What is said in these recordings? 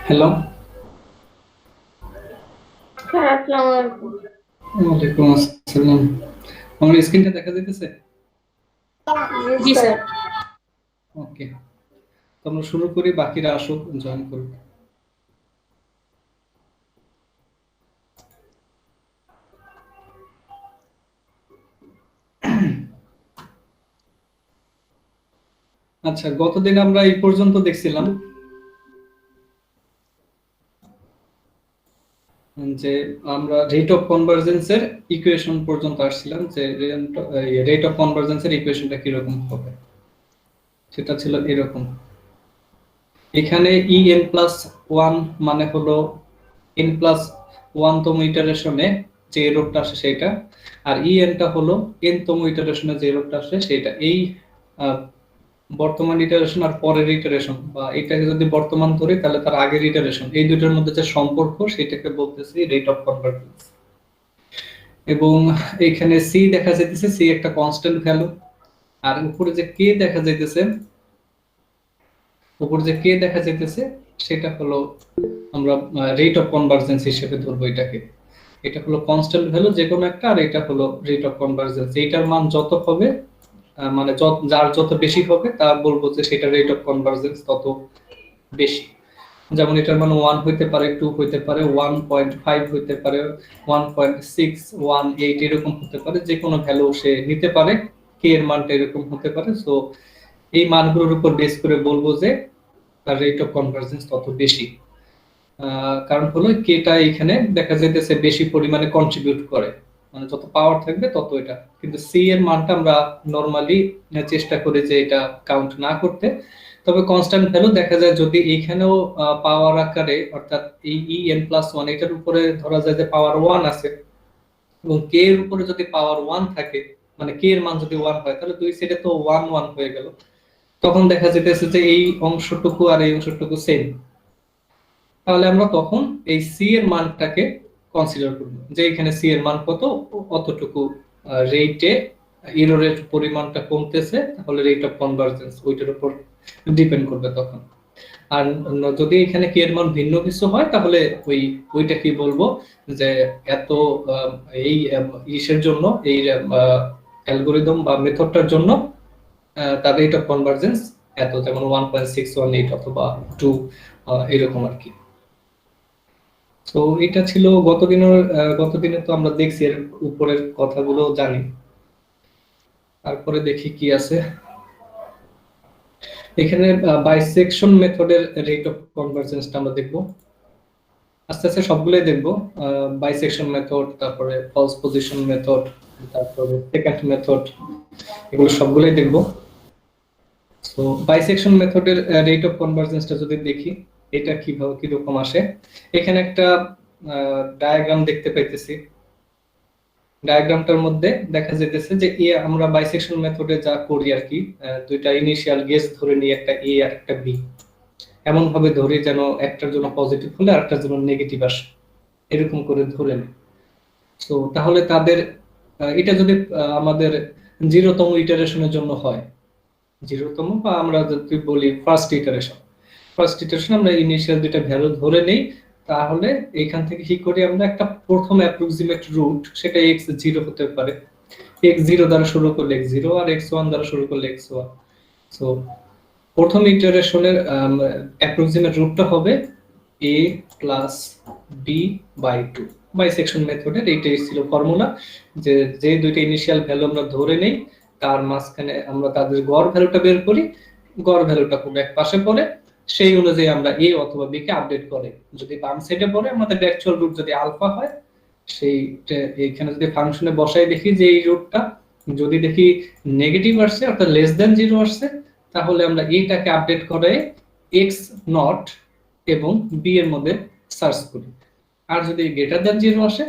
Hello. হ্যাঁ, আসসালামু আলাইকুম। ওয়ালাইকুম আসসালাম। আমার স্ক্রিনটা দেখা যাইতেছে? জি স্যার। ওকে, তো আমরা শুরু করি, বাকিরা আসুক, জয়েন করুক। আচ্ছা, গতদিন আমরা এই পর্যন্ত দেখছিলাম যে আমরা রেট অফ কনভার্জেন্সের ইকুয়েশন পর্যন্ত আসছিলাম, যে রেট অফ কনভার্জেন্সের ইকুয়েশনটা কিরকম হবে। সেটা ছিল এরকম। এখানে ই এন প্লাস ওয়ান মানে হলো এন প্লাস ওয়ান তম ইটারেশনে যে এররটা আসে সেটা, আর ই এনটা হলো এন তম ইটারেশনে যে এররটা আসে সেটা। এই আহ, বর্তমান ইটারেশন আর পরের ইটারেশন, বা এটাকে যদি বর্তমান ধরি তাহলে তার আগের ইটারেশন, এই দুটোর মধ্যে যে সম্পর্ক সেটাকে বলতেছি রেট অফ কনভার্জেন্স। এবং এখানে সি দেখা যাইতেছে, সি একটা কনস্ট্যান্ট ভ্যালু। আর উপরে যে কে দেখা যাইতেছে, উপরে যে কে দেখা যাইতেছে সেটা হলো আমরা রেট অফ কনভার্জেন্স হিসেবে ধরবো এটাকে। এটা হলো কনস্ট্যান্ট ভ্যালু যে কোনো একটা, আর এটা হলো রেট অফ কনভার্জেন্স। এইটার মান যত হবে, মানে যার যত বেশি হবে তা বলবো যে সেটা রেট অফ কনভার্জেন্স তত বেশি। যেমন এটার মান 1 হইতে পারে, 2 হইতে পারে, 1.5 হইতে পারে, 1.6, 1.8 এরকম হতে পারে, যে কোনো ভ্যালু সে নিতে পারে। কে এর মানটা এরকম হতে পারে। সো এই মানগুলোর উপর বেস করে বলবো যে তার রেট অফ কনভার্জেন্স তত বেশি। কারণ হলো কেটা এখানে দেখা যাইতেছে বেশি পরিমাণে কন্ট্রিবিউট করে, মানে যত পাওয়ার থাকবে তত এটা। কিন্তু সি এর মানটা আমরা নরমালি চেষ্টা করি যে এটা কাউন্ট না করতে। তবে কনস্ট্যান্ট ভ্যালু দেখা যায় যদি এইখানেও পাওয়ার আকারে, অর্থাৎ এই ই এন প্লাস ওয়ান এটার উপরে ধরা যায় যে পাওয়ার ওয়ান আছে, এবং কে এর উপরে যদি পাওয়ার ওয়ান থাকে, মানে কে এর মান যদি ওয়ান হয়, তাহলে দুই সাইডে তো ওয়ান ওয়ান হয়ে গেল। তখন দেখা যেতেছে যে এই অংশটুকু আর এই অংশটুকু সেম। তাহলে আমরা তখন এই সি এর মানটাকে কনসিডার করব, যে এখানে সি এর মান কত, অতটুকু রেটে এররের পরিমাণটা কমতেছে, তাহলে রেট অফ কনভার্জেন্স ওইটার উপর ডিপেন্ড করবে তখন। আর যদি এখানে কে এর মান ভিন্ন কিছু হয়, তাহলে ওইটা কি বলবো, যে এত আহ, এই ইসের জন্য, এই অ্যালগোরিদম বা মেথডটার জন্য তার রেট অফ কনভার্জেন্স এত, যেমন 1.618 অথবা 2, এরকম আর কি। তো এটা ছিল গতদিনের, গতদিনে তো আমরা দেখছি, এর উপরের কথাগুলো জানি। তারপরে দেখি কি আছে এখানে। বাইসেকশন মেথডের রেট অফ কনভার্জেন্সটা আমরা দেখব, আস্তে আস্তে সবগুলোই দেখব। বাইসেকশন মেথড, তারপরে ফলস পজিশন মেথড, তারপরে সেকেন্ড মেথড, এগুলো সবগুলোই দেখব। তো বাইসেকশন মেথডের রেট অফ কনভার্জেন্সটা যদি দেখি, এটা কিভাবে কিরকম আসে। এখানে একটা ডায়াগ্রাম দেখতে পাইতেছি। ডায়াগ্রামটার মধ্যে দেখা যাইতেছে যে এ আমরা বাইসেকশন মেথডে যা করি আর কি, দুইটা ইনিশিয়াল গেস ধরে নিই, একটা এ আর একটা বি। এমন ভাবে ধরি যেন একটার জন্য পজিটিভ হলে আরেকটার জন্য নেগেটিভ আসে, এরকম করে ধরে নিই। তো তাহলে তাদের এটা যদি আমাদের জিরোতম ইটারেশনের জন্য হয়, জিরোতম বা আমরা যদি বলি ফার্স্ট ইটারেশন, ফার্স্ট ইটারেশন আমরা ইনিশিয়াল দুইটা ভ্যালু ধরে নেই। তাহলে এখান থেকে কি করি আমরা, একটা প্রথম অ্যাপ্রক্সিমেট রুট, সেটা এক্স জিরো হতে পারে, এক্স জিরো দ্বারা শুরু করলে এক্স জিরো, আর এক্স ওয়ান দ্বারা শুরু করলে এক্স ওয়ান। সো প্রথম ইটারেশনের অ্যাপ্রক্সিমেট রুটটা হবে A plus B by two. Bisection মেথডের এইটাই ছিল ফর্মুলা, যে যে দুইটা ইনিশিয়াল ভ্যালু আমরা ধরে নেই, তার মাঝখানে আমরা তাদের গড় ভ্যালুটা বের করি। গড় ভ্যালুটা কোন এক পাশে পড়ে, সেই অনুযায়ী আমরা এ অথবা বি কে আপডেট করে, যদি বাম সাইডে পড়ে আমাদের অ্যাকচুয়াল রুট যদি আলফা হয়, সেই এইখানে যদি ফাংশনে বসাই দেখি যে এই রুটটা যদি দেখি নেগেটিভ আসছে, অর্থাৎ লেস দেন জিরো আসছে, তাহলে আমরা এইটাকে আপডেট করে এক্স নট এবং বি এর মধ্যে সার্চ করি। আর যদি গ্রেটার দেন জিরো আসে,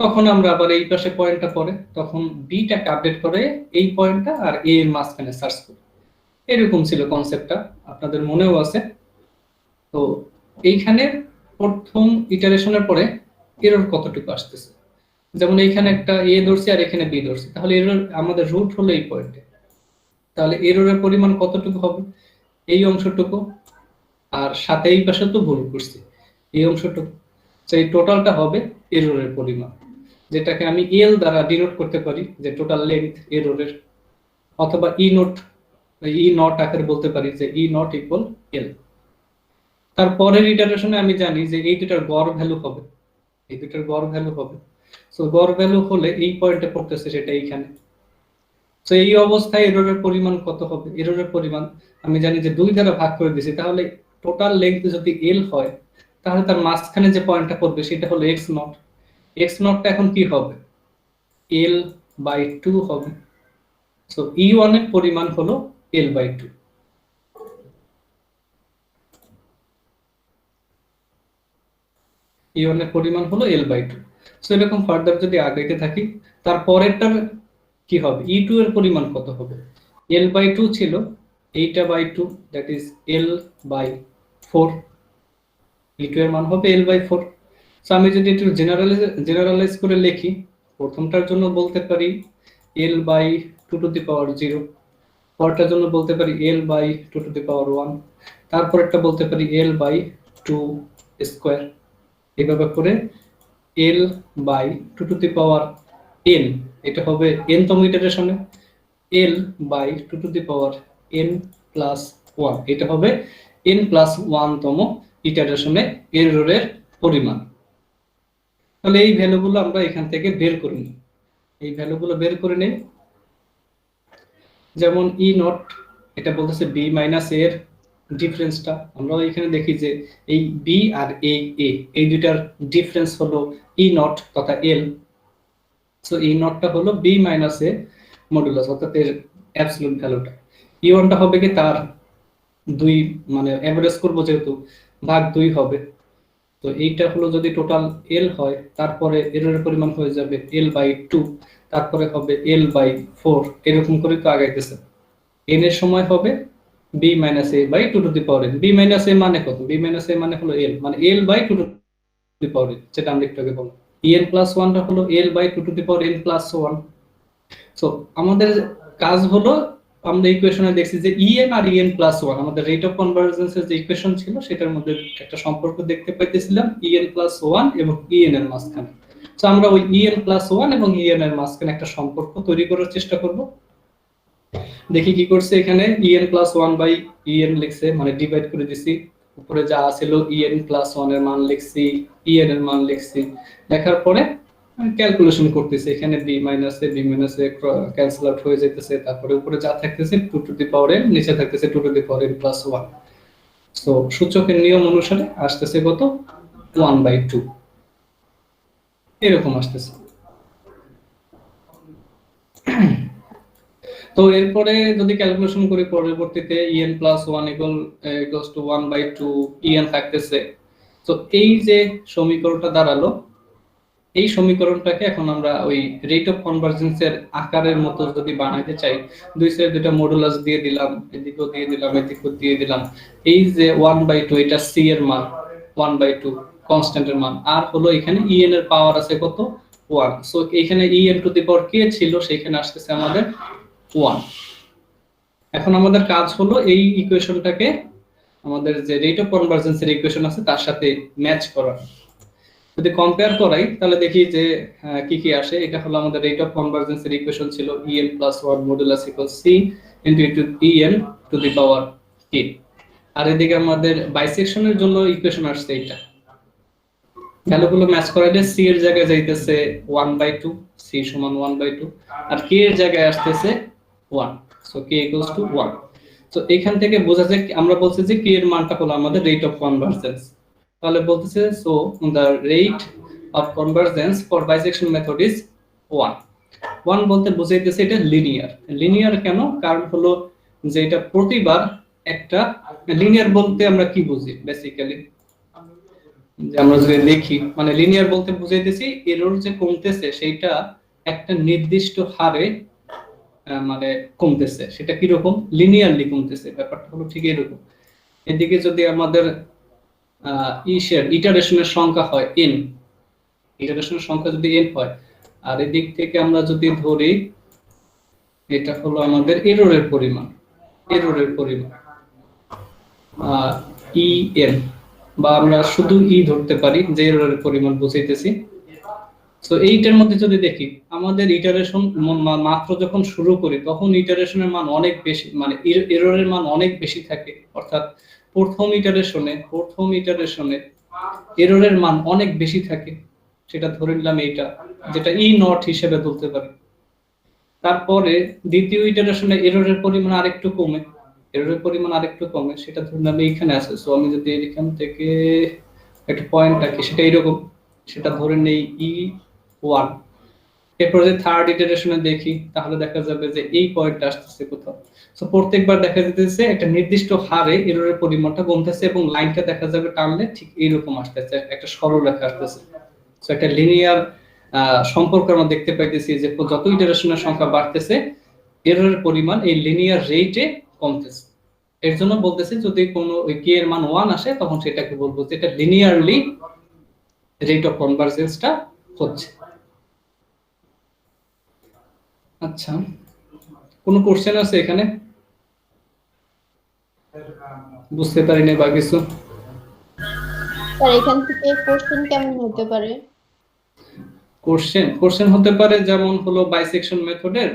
তখন আমরা আবার এই পাশে পয়েন্টটা পড়ে, তখন বিটাকে আপডেট করে এই পয়েন্টটা আর এ এর মাঝখানে সার্চ করি। এরকম ছিল কনসেপ্টটা, আপনাদের মনেও আছে। তো এইখানে প্রথম ইটারেশনের পরে এরর কতটুকু আসতেছে, যেমন এইখানে একটা এ ধরছি আর এখানে বি ধরছি, তাহলে এরর আমাদের রুট হলো এই পয়েন্টে, তাহলে এররের পরিমাণ কতটুকু হবে, এই অংশটুকু। আর সাথে এই পাশে তো ভুল করছি, এই অংশটুকু। তো এই টোটালটা হবে এররের পরিমাণ, যেটাকে আমি এল দ্বারা ডিনোট করতে পারি, যে টোটাল লেন্থ এররের, অথবা ই নট আকারে বলতে পারি যে ই নট ইকুয়াল এল। তারপরের ইটারেশনে আমি জানি যে এই দুটার গড় ভ্যালু হবে, এই দুটার গড় ভ্যালু হবে। সো গড় ভ্যালু হলে এই পয়েন্টে পড়তেছে সেটা এইখানে। তো এই অবস্থায় এররের পরিমাণ কত হবে? এররের পরিমাণ আমি জানি যে 2 দ্বারা ভাগ করে দিয়েছি, তাহলে টোটাল লেন্থ যদি এল হয় তাহলে তার মাঝখানে যে পয়েন্টটা পড়বে সেটা হলো এক্স নট। এক্স নটটা এখন কি হবে? এল বাই 2 হবে। সো ই ওয়ান এর পরিমাণ হলো এল বাই 2। ই ওয়ান এর পরিমাণ হলো এল বাই 2। সো এরকম ফার্দার যদি আগাইতে থাকি, তারপরেরটার কি হবে? ই টু এর পরিমাণ কত হবে? এল বাই 2 ছিল, এইটা by 2, that is L by 4। E two এর মান হবে এল বাই 4। সো আমি যদি একটু জেনারেলাইজ করে লিখি, প্রথমটার জন্য বলতে পারি এল বাই 2 টু দি পাওয়ার 0, পরেরটার জন্য বলতে পারি এল বাই 2 টু দি পাওয়ার 1, তারপরেরটা বলতে পারি এল বাই 2 স্কয়ার। এইভাবে করে L by 2 to the power n, এটা হবে n তম ইটারেশনে, L by 2 to the power n plus 1, এটা হবে n প্লাস 1 তম ইটারেশনে এররের পরিমাণ। তাহলে এই ভ্যালুগুলো আমরা এখান থেকে বের করে নিই, এই ভ্যালুগুলো বের করে নিই। যেমন ই নট, এটা বলতেছে বি মাইনাস এর ডিফারেন্সটা, আমরা এখানে দেখি যে এই বি আর এই দুটার ডিফারেন্স হলো ই নট তথা এল। সো ই নটটা হলো বি মাইনাস এ মডুলাস, অর্থাৎ এর অ্যাবসলিউট ভ্যালুটা। ই ওয়ানটা হবে কি তার 2, মানে এভারেজ করব যেহেতু, ভাগ 2 হবে। তো এইটা হলো যদি টোটাল এল হয়, তারপরে এররের পরিমাণ হয়ে যাবে এল বাই 2, তারপরে হবে এল বাই 4, এরকম করে তো আগাইতেছে। এন এর সময় হবে B minus A by 2 to the power N. B minus A মানে কত? বি মাইনাস এ মানে হলো এল, মানে L by 2 to the power N, যেটা আমরা একটু আগে বললাম। এন প্লাস 1টা হলো L by 2 to the power N plus 1। So আমাদের কাজ হলো, আমরা ইকুয়েশনে দেখছি যে ইএন আর ইএন প্লাস 1, আমাদের রেট অফ কনভারজেন্সের যে ইকুয়েশন ছিল সেটার মধ্যে একটা সম্পর্ক দেখতে পাইতেছিলাম ইএন প্লাস 1 এবং ইএন এর মাঝখানে। সো আমরা ওই ইএন প্লাস 1 এবং ইএন এর মাঝখানে একটা সম্পর্ক তৈরি করার চেষ্টা করব। দেখি কি করছে এখানে, ইএন প্লাস 1 বাই ইএন লিখছে, মানে ডিভাইড করে দিছি। উপরে যা ছিল ইএন প্লাস 1 এর মান লিখছি, ইএন এর মান লিখছি, লেখার পরে ক্যালকুলেশন করতেছে। এখানে বি মাইনাস এ ক্যান্সেল আউট হয়ে যাইতেছে, তারপরে উপরে যা থাকতেছে 2 টু দি পাওয়ার n, নিচে থাকতেছে 2 to the power n plus 1। So সূচকের নিয়ম অনুসারে আসতেছে কত? 1/2, এরকম আসতেছে। তো এরপরে যদি ক্যালকুলেশন করি, পরবর্তীতে en plus 1 equals to 1/2 en থাকতেছে। তো এই যে সমীকরণটা দাঁড়ালো, এই সমীকরণটাকে এখন আমরা ওই রেট অফ কনভারজেন্সের আকারের মতো যদি বানাইতে চাই, দুই সাইডে দুটো মডুলাস দিয়ে দিলাম, এদিকেও দিয়ে দিলাম, এদিকেও দিয়ে দিলাম। এই যে 1/2, এটা সি এর মান 1/2 কনস্ট্যান্টের মান, আর হলো এখানে en এর পাওয়ার আছে কত? 1। সো এখানে en টু দি পাওয়ার কে ছিল, সেখানে আসতেছে আমাদের 1। এখন আমাদের কাজ হলো এই ইকুয়েশনটাকে আমাদের যে রেট অফ কনভারজেন্সের ইকুয়েশন আছে তার সাথে ম্যাচ করা। যদি কম্পেয়ার করাই তাহলে দেখি যে কি কি আসে। এটা হলো আমাদের রেট অফ কনভারজেন্সের ইকুয়েশন ছিল en plus 1 modulus equals c into en two the power k। আর এদিকে আমাদের বাইসেকশনের জন্য ইকুয়েশন আসছে এইটা, ভ্যালুগুলো ম্যাচ করাইলে c এর জায়গায় যাইতেছে 1/2, c সমান 1/2, আর k এর জায়গায় আসতেছে 1, সো k ইকুয়ালস টু 1। তো এখান থেকে বোঝা যায়, আমরা বলছি যে k এর মানটা হলো আমাদের রেট অফ কনভারজেন্স। তাহলে বলতেছে so the rate of convergence for bisection method is 1। 1 বলতে বোঝাইতেছে এটা লিনিয়ার। লিনিয়ার কেন? কারণ হলো যে এটা প্রতিবার একটা, লিনিয়ার বলতে আমরা কি বুঝি বেসিক্যালি, যে আমরা যদি দেখি, মানে লিনিয়ার বলতে বুঝাইতেছি এরর যে কমতেছে সেটা একটা নির্দিষ্ট হারে মানে কমতেছে। সেটা কি রকম? লিনিয়ারলি কমতেছে, ব্যাপারটা হলো ঠিক এরকম। এদিকে যদি আমাদের ইটারেশনের সংখ্যা হয় n, ইটারেশনের সংখ্যা যদি n হয়, আর এদিক থেকে আমরা যদি ধরি এটা হলো আমাদের এররের পরিমাণ, এররের পরিমাণ en, বা আমরা শুধু ই ধরতে পারি যে এররের পরিমাণ বুঝাইতেছি। তো এইটার মধ্যে যদি দেখি আমাদের ইটারেশন মাত্র যখন শুরু করি তখন ইটারেশনের মান অনেক বেশি, মানে এররের মান অনেক বেশি থাকে। অর্থাৎ প্রথম ইটারেশনে এররের মান অনেক বেশি থাকে, সেটা ধরে নিলাম এইটা, যেটা ই নট হিসেবে ধরতে পারি। তারপরে দ্বিতীয় ইটারেশনে এররের পরিমাণ আরেকটু কমে, সেটা ধরলাম এইখানে আছে। সো আমি যদি এখান থেকে একটা পয়েন্ট রাখি, সেটা এরকম, সেটা ধরে নেই E1। এরপর যে থার্ড ইটারেশনে দেখি তাহলে দেখা যাবে যে এই পয়েন্টটা আসতেছে কোথাও। সো প্রত্যেকবার দেখা যেতেছে একটা নির্দিষ্ট হারে এররের পরিমাণটা কমতেছে এবং লাইনটা দেখা যাবে টানলে ঠিক এইরকম আসতেছে, একটা সরলরেখা আসতেছে। সো একটা লিনিয়ার সম্পর্ক আমরা দেখতে পাইতেছি যে যত ইটারেশনের সংখ্যা বাড়তেছে এররের পরিমাণ এই লিনিয়ার রেটে কমতেছে। এর জন্য বলতেছি যদি কোনো কে এর মান 1 আসে তখন সেটাকে বলবো যে এটা লিনিয়ারলি রেট অফ কনভারজেন্সটা হচ্ছে। আচ্ছা, কোনো কোশ্চেন আছে এখানে? বুঝতে পারিনি বা কিছু? স্যার এখান থেকে কোশ্চেন কেমন হতে পারে? কোশ্চেন হতে পারে যেমন হলো বাইসেকশন মেথডের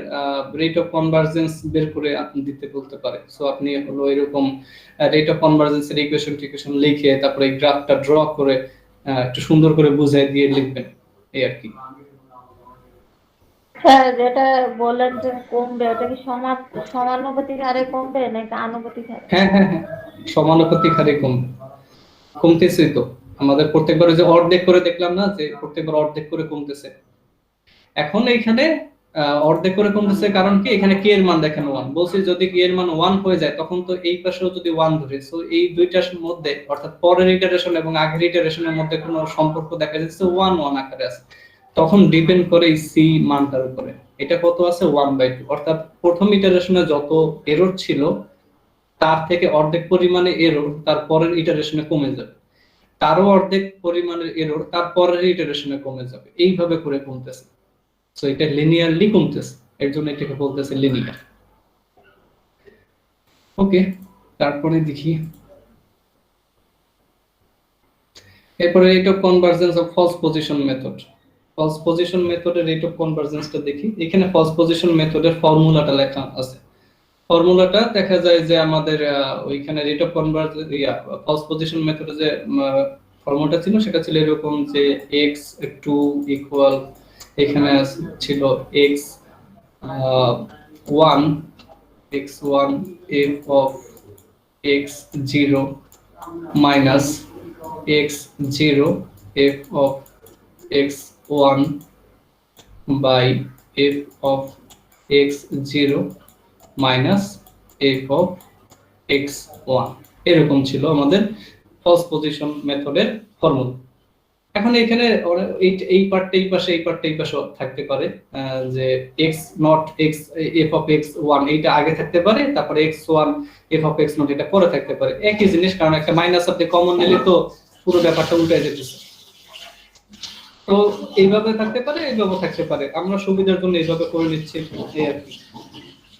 রেট অফ কনভারজেন্স বের করে আপনি দিতে বলতে পারে। সো আপনি হলো এরকম রেট অফ কনভারজেন্সের ইকুয়েশন লিখে তারপরে এই গ্রাফটা ড্র করে একটু সুন্দর করে বুঝিয়ে দিয়ে লিখবেন, এই আর কি। স্যার যেটা বললেন যে কমবে, ওটা কি সমানুপাতিক হারে কমবে নাকি আনুপাতিক হারে? হ্যাঁ হ্যাঁ হ্যাঁ, সমানুপাতিক হারে কমতেছেই তো। আমাদের প্রত্যেকবার ওই যে অর্ধেক করে দেখলাম না, যে প্রত্যেকবার অর্ধেক করে কমতেছে। এখন এইখানে অর্ধেক করে কমতেছে কারণ কি, এখানে কে এর মান দেখেন 1 বলছি, যদি কে এর মান 1 হয়ে যায় তখন তো এই পাশেও যদি 1 ধরি, সো এই দুইটার মধ্যে অর্থাৎ পরের ইটারেশন এবং আগের ইটারেশনের মধ্যে কোনো সম্পর্ক দেখা যাচ্ছে 1 1 আকারে আছে, তখন ডিপেন্ড করে এই সি মানটার উপরে। এটা কত আছে 1/2, অর্থাৎ প্রথম ইটারেশনে যত এরর ছিল তার থেকে অর্ধেক পরিমাণে এরর তার পরের ইটারেশনে কমে যাবে, তারও অর্ধেক পরিমাণের এরর তার পরের ইটারেশনে কমে যাবে, এইভাবে করে কমতেছে। সো এটা লিনিয়ারলি কমতেছে, এর জন্য এটাকে বলতেছে লিনিয়ার। ওকে, তারপরে দেখি এরপরে rate of convergence of false position method. False position মেথডের রেট অফ কনভারজেন্সটা দেখি। এখানে ফলস পজিশন মেথডের ফর্মুলাটা লেখা আছে। ফর্মুলাটা দেখা যায় যে আমাদের ওইখানে rate of convergence false position মেথডে যে ফর্মুলাটা ছিল সেটা ছিল এরকম যে x2 ইকুয়াল, এখানে ছিল x1 x1 f of x0 minus x0 f of x1 by f of x0 minus f of x1, এরকম ছিল আমাদের ফার্স্ট পজিশন মেথডের ফর্মুলা। এখন এখানে এই পার্টটা এই পাশে, এই পার্টটা এই পাশে থাকতে পারে, যে x not x f of x1 এইটা আগে থাকতে পারে, তারপরে x1 f of x not এটা পরে থাকতে পারে, একই জিনিস, কারণ একটা মাইনাস আপনি কমন নিলে তো পুরো ব্যাপারটা উল্টে যেতেছে। তো এইভাবে থাকতে পারে, এইভাবে থাকতে পারে, আমরা সুবিধার জন্য এইভাবে করে নিচ্ছি এই আর কি।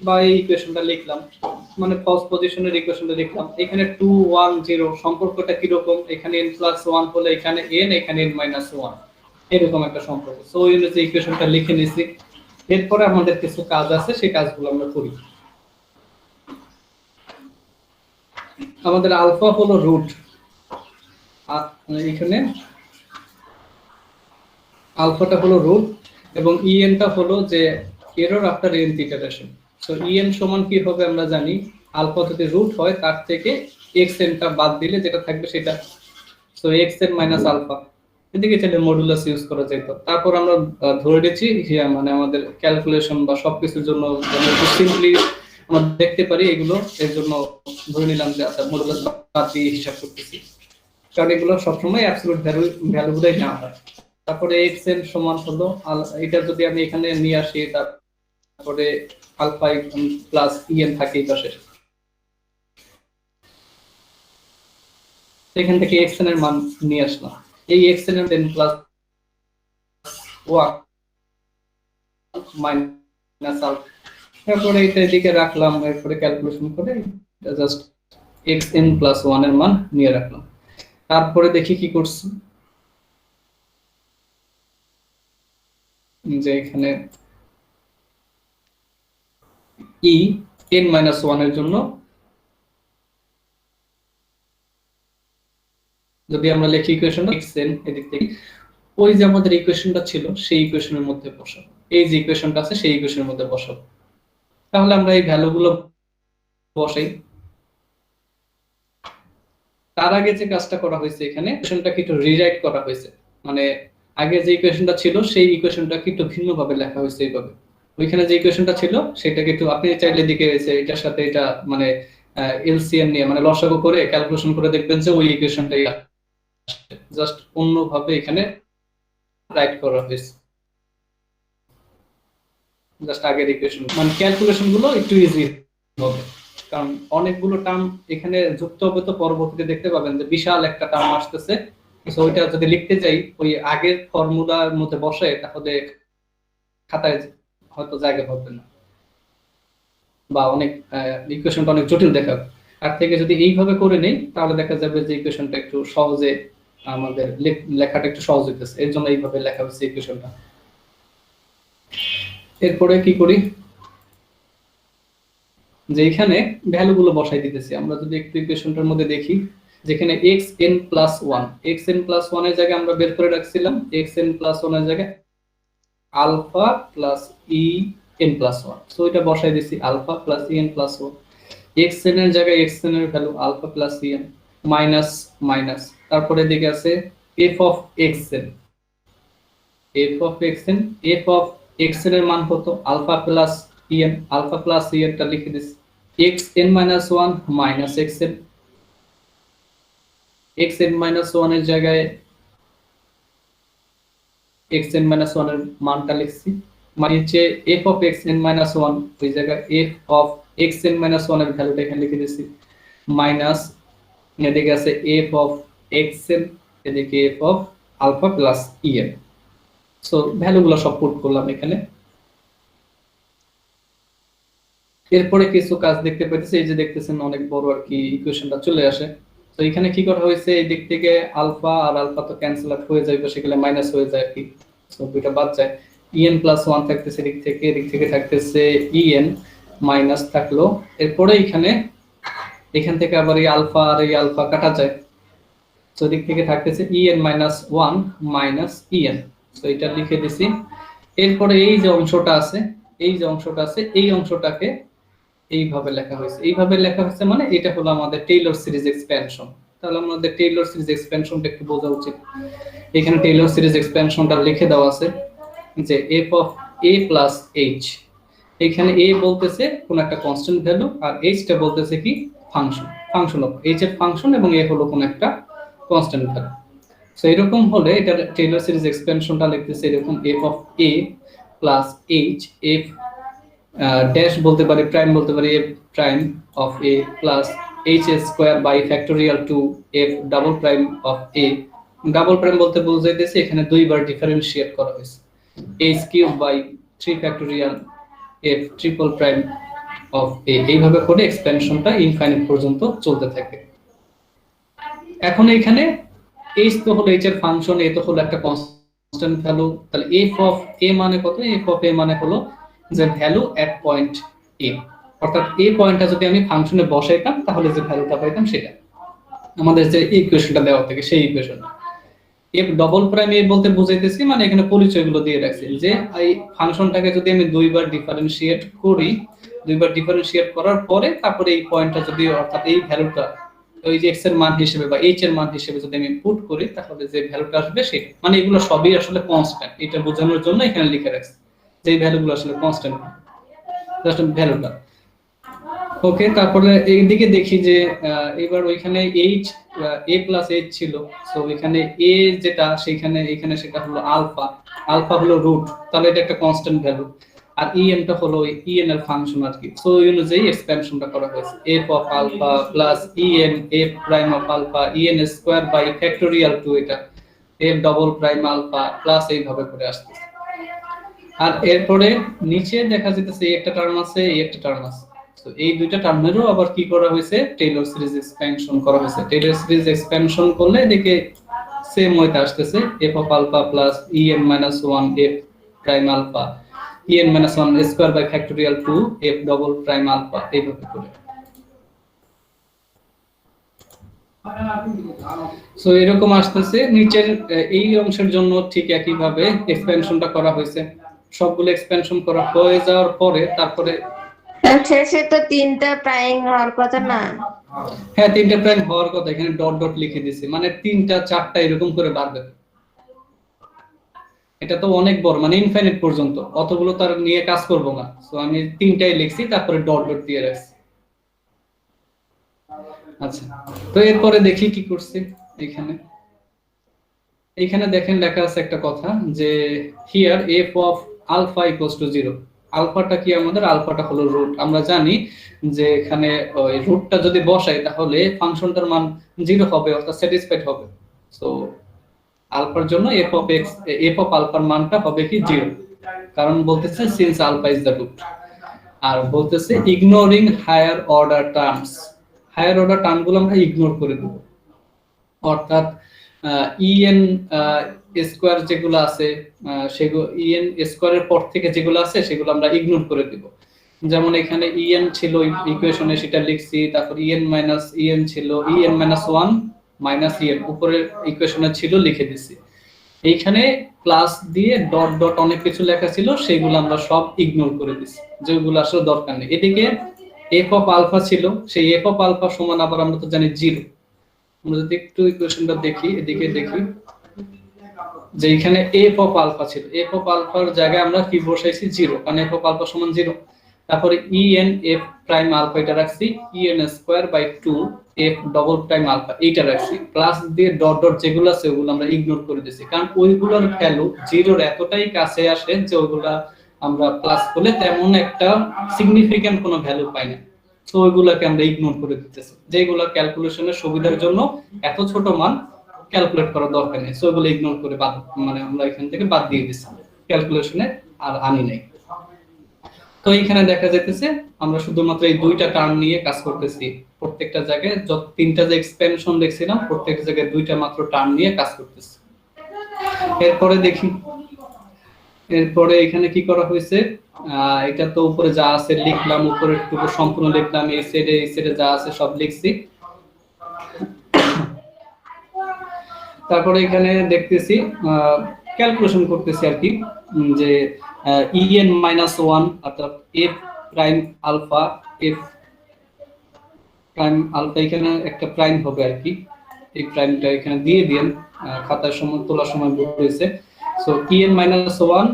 বা এই ইকুয়েশনটা লিখলাম, মানে ফার্স্ট পজিশনের ইকুয়েশনটা লিখলাম। এখানে 2 1 0 সম্পর্কটা কি রকম, এখানে n+1 হলে এখানে n, এখানে n-1, এরকম একটা সম্পর্ক। সো এই যে ইকুয়েশনটা লিখে নিছি। এরপরে আমাদের কিছু কাজ আছে, সেই কাজগুলো আমরা করি। আমাদের আলফা হলো রুট, এখানে আলফাটা হলো রুট এবং টা হলো যে error after n iteration. So সমান কি হবে আমরা জানি, আলফা যদি রুট হয় তার থেকে xn টা বাদ দিলে যেটা থাকবে সেটা, সো xn মাইনাস আলফা। এদিকে চাইলে মডুলাস ইউজ করা যেত। তারপর আমরা ধরে নিয়েছি মানে আমাদের ক্যালকুলেশন বা সবকিছুর জন্য সিম্পলি আমরা দেখতে পারি এগুলো, এর জন্য ধরে নিলাম যে আচ্ছা মডুলাস বাদ দিয়ে হিসাব করতেছি, কারণ এগুলো সবসময় অ্যাবসলিউট ভ্যালুগুলোই না হয়। তারপরে xn সমান হলো, এটা যদি আমি এখানে নিয়ে আসি, তারপরে আলফা প্লাস en থাকে এই পাশে, এখান থেকে xn এর মান নিয়ে আসলাম, এই xn এর n প্লাস 1 মাইনাস আলফা, তারপরে এটা এদিকে রাখলাম, এরপরে ক্যালকুলেশন করে এটা জাস্ট xn প্লাস 1 এর মান নিয়ে রাখলাম। তারপরে দেখি কি করছি, যে এখানে ই n-1 এর জন্য যদি আমরা লিখি ইকুয়েশনটা xn এদিক থেকে ওই যে আমাদের ইকুয়েশনটা ছিল সেই ইকুয়েশনের মধ্যে বসাবো, এই যে ইকুয়েশনটা আছে সেই ইকুয়েশনের মধ্যে বসাবো। তাহলে আমরা এই ভ্যালুগুলো বসাই। তার আগে যে কাজটা করা হয়েছে এখানে ইকুয়েশনটাকে একটু রিরাইট করা হয়েছে, মানে আগে যে ইকুয়েশনটা ছিল সেই ইকুয়েশনটাকে একটু ভিন্নভাবে লেখা হয়েছে এইভাবে। ওইখানে যে ইকুয়েশনটা ছিল সেটাকে একটু আপনি চাইলে দিকে এটার সাথে এটা মানে এলসিএম নিয়ে মানে লসাগু করে ক্যালকুলেশন করে দেখবেন যে ওই ইকুয়েশনটাই জাস্ট অন্যভাবে এখানে রাইট করা হয়েছে। জাস্ট আগের ইকুয়েশন মানে ক্যালকুলেশন গুলো একটু ইজি হবে, কারণ অনেকগুলো টার্ম এখানে যুক্ত হবে, তো পরবর্তীতে দেখতে পাবেন যে বিশাল একটা টার্ম আসতেছে, তো ওইটা যদি লিখতে যাই ওই আগের ফর্মুলার মধ্যে বসে তাহলে খাতায় হয়তো জায়গা হবে না বা অনেক ইকুয়েশনটা অনেক জটিল দেখাবে। তার থেকে যদি এইভাবে করে নেই তাহলে দেখা যাবে যে ইকুয়েশনটা একটু সহজে আমাদের লেখাটা একটু সহজ হইতেছে, এর জন্য এইভাবে লেখা হয়েছে ইকুয়েশনটা। এরপরে কি করি, যে এখানে ভ্যালু গুলো বসাই দিতেছি। আমরা যদি একটু ইকুয়েশনটার মধ্যে দেখি, যেখানে xn+1 xn+1 এর জায়গায় আমরা বের করে রাখছিলাম xn+1 এর জায়গায় আলফা প্লাস en+1, সো এটা বসাই দিছি আলফা প্লাস en+1। xn এর জায়গায় xn এর value alpha plus en minus minus, তারপরে দিকে আছে f অফ xn এর মান কত alpha plus en, alpha plus en টা লিখে দিছি xn-1 মাইনাস xn, xn-1 এর জায়গায় xn-1 এর মানটা লিখছি, মানে হচ্ছে f অফ xn-1 ওই জায়গায় f অফ xn-1 এর ভ্যালুটা এখানে লিখে দিছি মাইনাস এদিকে আছে f অফ xn, এদিকে f of alpha plus en। So ভ্যালুগুলো সব পুট করলাম এখানে। এরপরে কিছু কাজ দেখতে পাইতেছি, এই যে দেখতেছেন অনেক বড় আর কি ইকুয়েশনটা চলে আসে। তো এখানে কি করা হয়েছে, এই দিক থেকে আলফা আর আলফা তো ক্যান্সেল আউট হয়ে যায়, সেগুলো মাইনাস হয়ে যায় আর কি, সো দুটো বাদ যায়। en+1 থাকতেছে এদিক থেকে থাকতেছে en মাইনাস থাকলো। এরপরে এখান থেকে আবার এই আলফা আর এই আলফা কাটা যায়, তো দিক থেকে থাকতেছে en-1 মাইনাস en, তো এটা লিখে দিছি। এরপরে এই যে অংশটা আছে এই অংশটাকে এইভাবে লেখা হয়েছে মানে এটা হলো আমাদের টেইলর সিরিজ এক্সপ্যানশন। তাহলে আমাদের টেইলর সিরিজ এক্সপ্যানশনটা একটু বোঝা উচিত। এখানে টেইলর সিরিজ এক্সপ্যানশনটা লিখে দেওয়া আছে যে f of a plus h, এখানে a বলতেছে কোন একটা কনস্ট্যান্ট ভ্যালু আর h টা বলতেছে কি ফাংশন অফ h এর ফাংশন, এবং a হলো কোন একটা কনস্ট্যান্ট ভ্যালু। সো এরকম হলে এটা টেইলর সিরিজ এক্সপ্যানশনটা লিখতেছে এরকম f of a plus h, f dash বলতে পারি প্রাইম বলতে পারি f prime of a plus h square by factorial two f double prime of a, double prime বলতে বোঝাইতেছে এখানে দুইবার ডিফারেন্সিয়েট করা হয়েছে h cube by 3 factorial f triple prime of a, এইভাবে করে এক্সপেনশনটা ইনফাইনাইট পর্যন্ত চলতে থাকে। এখন এখানে h তো হলো h এর ফাংশন, a তো হলো একটা কনস্ট্যান্ট ভ্যালু, তাহলে f অফ a মানে কত, f অফ a মানে হলো যে ভ্যালু এট পয়েন্ট a, অর্থাৎ a পয়েন্টটা যদি আমি ফাংশনে বসাইতাম তাহলে যে ভ্যালুটা পাইতাম সেটা আমাদের যে ইকুয়েশনটা দেওয়া থাকে সেই equation. f double prime a বলতে বুঝাইতেছি মানে এখানে পরিচয়গুলো দিয়ে রাখছি যে এই ফাংশনটাকে যদি আমি দুইবার ডিফারেন্সিয়েট করার পরে তারপরে এই পয়েন্টটা যদি অর্থাৎ এই ভ্যালুটা ওই যে x এর মান হিসেবে বা h এর মান হিসেবে যদি আমি পুট করি তাহলে যে ভ্যালুটা আসবে সেটা, মানে এগুলো সবই আসলে কনস্ট্যান্ট, এটা বোঝানোর জন্য এখানে লিখে রাখছি যে ভ্যালুগুলো আসলে কনস্ট্যান্ট জাস্ট ভ্যালুটা। ওকে, তারপরে এইদিকে দেখি যে এবার ওইখানে h a প্লাস h ছিল, সো এখানে a যেটা এখানে সেটা হলো আলফা হলো রুট, তাহলে এটা একটা কনস্ট্যান্ট ভ্যালু, আর en টা হলো en এর ফাংশন আর কি। সো এই অনুযায়ী এক্সপ্যানশনটা করা হয়েছে f of alpha plus en f prime of alpha en square by factorial two এটা f double prime alpha plus এইভাবে করে আসছে। আর এরপরে নিচে দেখা যেতেছে এই একটা টার্ম আছে এই একটা টার্ম আছে, তো এই দুইটা টার্মেরও আবার কি করা হয়েছে, টেইলর সিরিজ এক্সপেনশন করা হয়েছে। টেইলর সিরিজ এক্সপেনশন করলে এদিকে সেম ওয়েতে আসতেছে f of alpha plus en minus 1 f prime alpha en minus 1 square by factorial 2 f double prime alpha এইভাবে করে। সো এরকম আসতেছে। নিচের এই অংশের জন্য ঠিক একই ভাবে এক্সপেনশনটা করা হয়েছে। সবগুলো এক্সপেনশন করা হয়ে যাওয়ার পরে তারপরে শেষে তো 3টা প্রাইম হওয়ার কথা না? হ্যাঁ 3টা প্রাইম হওয়ার কথা, এখানে ডট ডট লিখে দিয়েছি, মানে 3টা 4টা এরকম করে বাড়বে। এটা তো অনেক বড়, মানে ইনফাইনাইট পর্যন্ত, অতগুলো তার নিয়ে কাজ করব না। সো আমি 3টাই লিখছি, তারপরে ডট ডট দিয়ে রাখছি। আচ্ছা, তো এরপরে দেখি কি করছি। এখানে দেখেন লেখা আছে একটা কথা যে here f of alpha equals to 0। আলফাটা কি আমাদের? আলফাটা হলো রুট। আমরা জানি যে এখানে ওই রুটটা যদি বসাই তাহলে ফাংশনটার মান 0 হবে, অর্থাৎ স্যাটিসফাইড হবে। সো আলফার জন্য f অফ আলফার মানটা হবে কি 0, কারণ বলতেছে since alpha is the root. আর বলতেছে ignoring higher order terms, higher order টার্মগুলো আমরা ইগনোর করে দেব, অর্থাৎ en স্কয়ার যেগুলো আছে সেগুলো en স্কয়ারের পর থেকে যেগুলো আছে সেগুলো আমরা ইগনোর করে দেব। যেমন এখানে en ছিল ইকুয়েশনে, সেটা লিখছি, তারপর en ছিল en মাইনাস 1 মাইনাস en উপরের ইকুয়েশনে ছিল, লিখে দিছি। এইখানে প্লাস দিয়ে ডট ডট অনেক কিছু লেখা ছিল, সেগুলো আমরা সব ইগনোর করে দিছি, যেগুলো আসলে দরকার নেই। এদিকে f অফ আলফা ছিল, সেই f অফ আলফা সমান আবার আমরা তো জানি 0। আমরা যদি একটু ইকুয়েশনটা দেখি, এদিকে দেখি যে এখানে f অফ আলফা ছিল, f অফ আলফার জায়গায় আমরা কি বসাইছি? 0, কারণ f অফ আলফা সমান 0। তারপরে en f প্রাইম আলফা এটা রাখছি, en square by 2 f double prime alpha এইটা রাখছি, প্লাস দিয়ে ডট ডট যেগুলো আছে ওগুলো আমরা ইগনোর করে দিয়েছি, কারণ ওইগুলোর ভ্যালু 0 এর এতটাই কাছে আসে যে ওইগুলা আমরা প্লাস করলে তেমন একটা সিগনিফিক্যান্ট কোনো ভ্যালু পাই না। তো ওইগুলোকে আমরা ইগনোর করে দিতেছি, যেগুলো ক্যালকুলেশনের সুবিধার জন্য এত ছোট মান ক্যালকুলেট করার দরকার নেই, সো ওগুলো ইগনোর করে বাদ, মানে আমরা এখান থেকে বাদ দিয়ে দিচ্ছি, ক্যালকুলেশনে আর আনি নাই। তো এইখানে দেখা যাইতেছে আমরা শুধুমাত্র এই দুইটা টার্ম নিয়ে কাজ করতেছি। প্রত্যেকটা জায়গায় যত 3টা যে এক্সপেনশন দেখছিলাম, প্রত্যেকটা জায়গায় দুইটা মাত্র টার্ম নিয়ে কাজ করতেছি। এরপরে দেখি, এরপরে এখানে কি করা হয়েছে। এটা তো উপরে যা আছে লিখলাম, উপরে একটু সম্পূর্ণ লিখলাম, এই সাইডে যা আছে সব লিখছি। তারপরে এখানে দেখতেছি ক্যালকুলেশন করতেছি আর কি, যে en মাইনাস 1 অর্থাৎ f prime alpha, f prime alpha এখানে একটা প্রাইম হবে আর কি, এই প্রাইমটা এখানে দিয়ে দেন, খাতার সময় তোলার সময় বলেছে। So en minus 1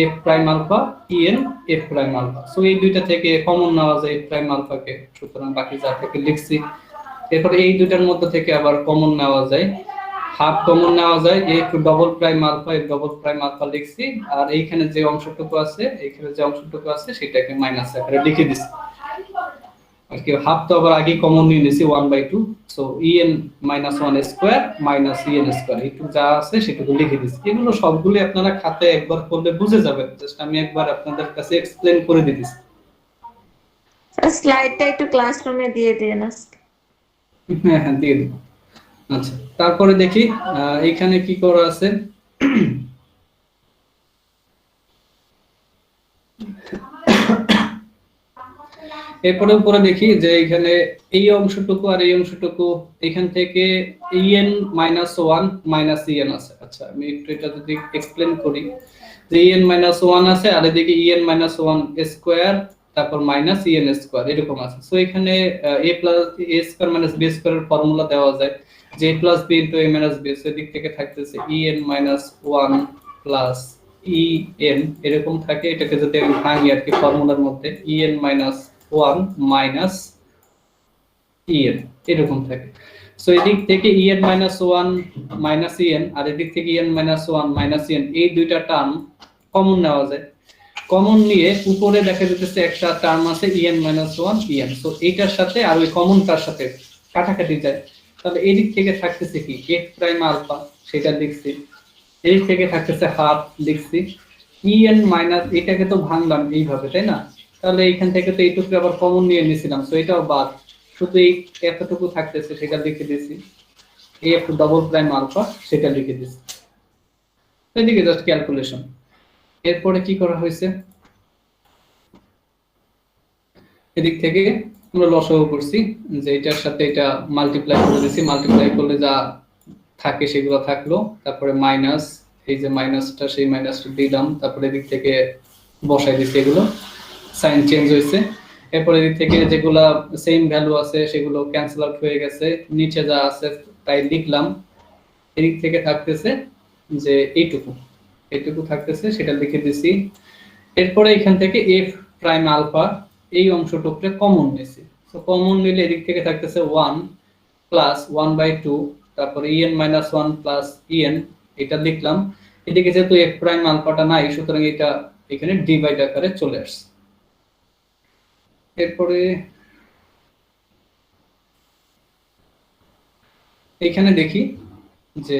f prime alpha, en f prime alpha. So এই দুইটা থেকে কমন নেওয়া যায় f প্রাইম আলফাকে, সুতরাং বাকি যা থেকে লিখছি। এরপর এই দুইটার মধ্যে থেকে আবার কমন নেওয়া যায়, হাফ কমন নেওয়া যায়, f double prime alpha, f double prime alpha লিখছি, আর এইখানে যে অংশটুকু আছে সেটাকে মাইনাস আকারে লিখে দিছি আর কি। হাফ তো আবার আগে কমন নিয়ে নিয়েছি 1/2, so en minus 1 square minus en square, একটু যা আছে সেটুকু লিখে দিছি। এগুলো সবগুলো আপনারা খাতায় একবার করলে বুঝে যাবেন, জাস্ট আমি একবার আপনাদের কাছে এক্সপ্লেইন করে দিতেছি। স্লাইডটা একটু ক্লাসরুমে দিয়ে দেন আজকে। হ্যাঁ দিয়ে দেব। আচ্ছা, তারপরে দেখি এইখানে কি করা আছে। এরপরে উপরে দেখি যে এখানে এই অংশটুকু আর এই অংশটুকু, এখান থেকে en মাইনাস 1 মাইনাস en আছে। আচ্ছা, আমি একটু এটা যদি এক্সপ্লেন করি, যে en মাইনাস 1 আছে আর এদিকে en মাইনাস 1 স্কয়ার তারপর মাইনাস en স্কয়ার এরকম আছে। সো এখানে a plus a square minus b স্কয়ারের ফর্মুলা দেওয়া যায়, যে a plus b into a minus b, সেদিক থেকে থাকতেছে en মাইনাস 1 প্লাস en এরকম থাকে। এটাকে যদি আমি ভাঙি আর কি ফর্মুলার মধ্যে, en মাইনাস 1 মাইনাস en এরকম থাকে। সো এদিক থেকে en মাইনাস 1 মাইনাস en আর এদিক থেকে en মাইনাস 1 মাইনাস en, এই দুইটা টার্ম কমন নেওয়া যায়। কমন নিয়ে উপরে দেখা যাচ্ছে একটা টার্ম আছে en মাইনাস 1 en, সো এইটার সাথে আর ওই কমনটার সাথে কাটাকাটি যায়, তাহলে এই দিক থেকে থাকতেছে কি f প্রাইম আলফা, সেটা লিখছি। এই দিক থেকে থাকতেছে হাফ লিখছি, en মাইনাস, এটাকে তো ভাঙলাম এইভাবে, তাই না? তাহলে এইখান থেকে তো এইটুকু আবার কমন নিয়ে নিয়েছিলাম, তো এটাও বাদ, শুধু এই এতটুকু থাকতেছে সেটা লিখে দিয়েছি, এফ ডবল প্রাইম আলফা সেটা লিখে দিয়েছি। এদিকে জাস্ট ক্যালকুলেশন। এরপরে কি করা হয়েছে, এদিক থেকে আমরা লসাগু করছি, যে এটার সাথে এটা মাল্টিপ্লাই করে দিয়েছি, মাল্টিপ্লাই করলে যা থাকে সেগুলো থাকলো, তারপরে মাইনাস, এই যে মাইনাসটা সেই মাইনাসটা দিলাম, তারপরে এদিক থেকে বসাই দিচ্ছি, এগুলো সাইন চেঞ্জ হয়েছে। এরপরে এদিক থেকে যেগুলা সেম ভ্যালু আছে সেগুলো ক্যান্সেল আউট হয়ে গেছে, নিচে যা আছে তাই লিখলাম। এদিক থেকে থাকতেছে যে এইটুকু, এইটুকু থাকতেছে সেটা লিখে দিছি। এরপরে এখান থেকে এফ প্রাইম আলফা এই অংশটুকুকে কমন নিয়েছি, তো কমন নিলে এদিক থেকে থাকতেছে 1 প্লাস 1/2, তারপরে ইএন মাইনাস 1 প্লাস ইএন, এটা লিখলাম। এদিকে যেহেতু এফ প্রাইম আলফাটা নাই, সুতরাং এটা এখানে ডিভাইড আকারে চলে আসছে। এরপরে এইখানে দেখি যে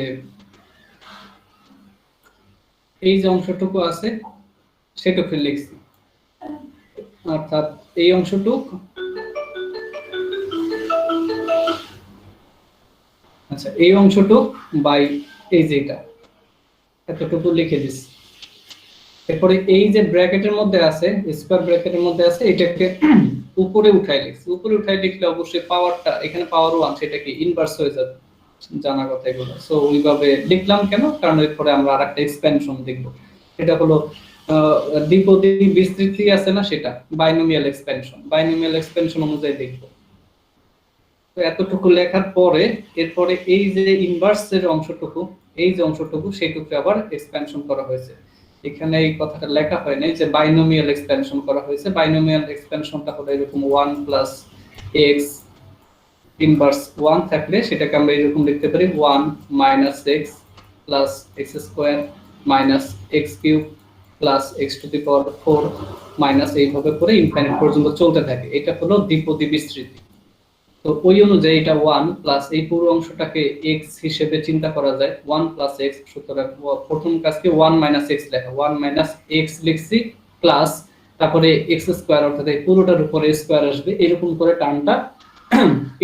এই যে অংশটুকু আছে সেটুকু লিখছি, অর্থাৎ এই অংশটুক, আচ্ছা এই অংশটুক বাই এই যে এটা এতটুকু লিখে দিচ্ছি। এরপরে এই যে ব্র্যাকেটের মধ্যে আছে, স্কয়ার ব্র্যাকেটের মধ্যে আছে, এটাকে উপরে উঠাই লিখছি। উপরে উঠাই লিখলে অবশ্যই পাওয়ারটা, এখানে পাওয়ার 1 সেটা কি ইনভার্স হয়ে যাবে, জানা কথা এগুলো। সো ওইভাবে লিখলাম কেন, কারণ এরপরে আমরা আরেকটা এক্সপেনশন দেখব, এটা হলো দ্বিপদী বিস্তৃতি আছে না, সেটা বাইনোমিয়াল এক্সপেনশন, বাইনোমিয়াল এক্সপেনশন অনুযায়ী দেখব। তো এতটুকু লেখার পরে এরপরে এই যে ইনভার্সের অংশটুকু, এই যে অংশটুকু সেইটুকু আবার এক্সপেনশন করা হয়েছে। এখানে এই কথাটা লেখা হয় নাই যে বাইনোমিয়াল এক্সপেনশন করা হয়েছে, বাইনোমিয়াল এক্সপেনশনটা হলো এরকম 1 প্লাস x ইনভার্স 1 থাকলে সেটাকে আমরা এরকম লিখতে পারি 1 minus x plus x square minus x cube plus x two the power 4 minus, এইভাবে করে ইনফিনিট পর্যন্ত চলতে থাকে। এটা হলো দ্বিপদী বিস্তৃতি। তো ওই অনুযায়ী এটা 1 প্লাস এই পুরো অংশটাকে x হিসেবে চিন্তা করা যায়, 1 প্লাস x, সুতরাং প্রথম কাজকে 1 মাইনাস x লেখা, 1 মাইনাস x লিখছি প্লাস তারপরে x স্কয়ার, অর্থাৎ এই পুরোটার উপরে স্কয়ার আসবে, এরকম করে টার্মটা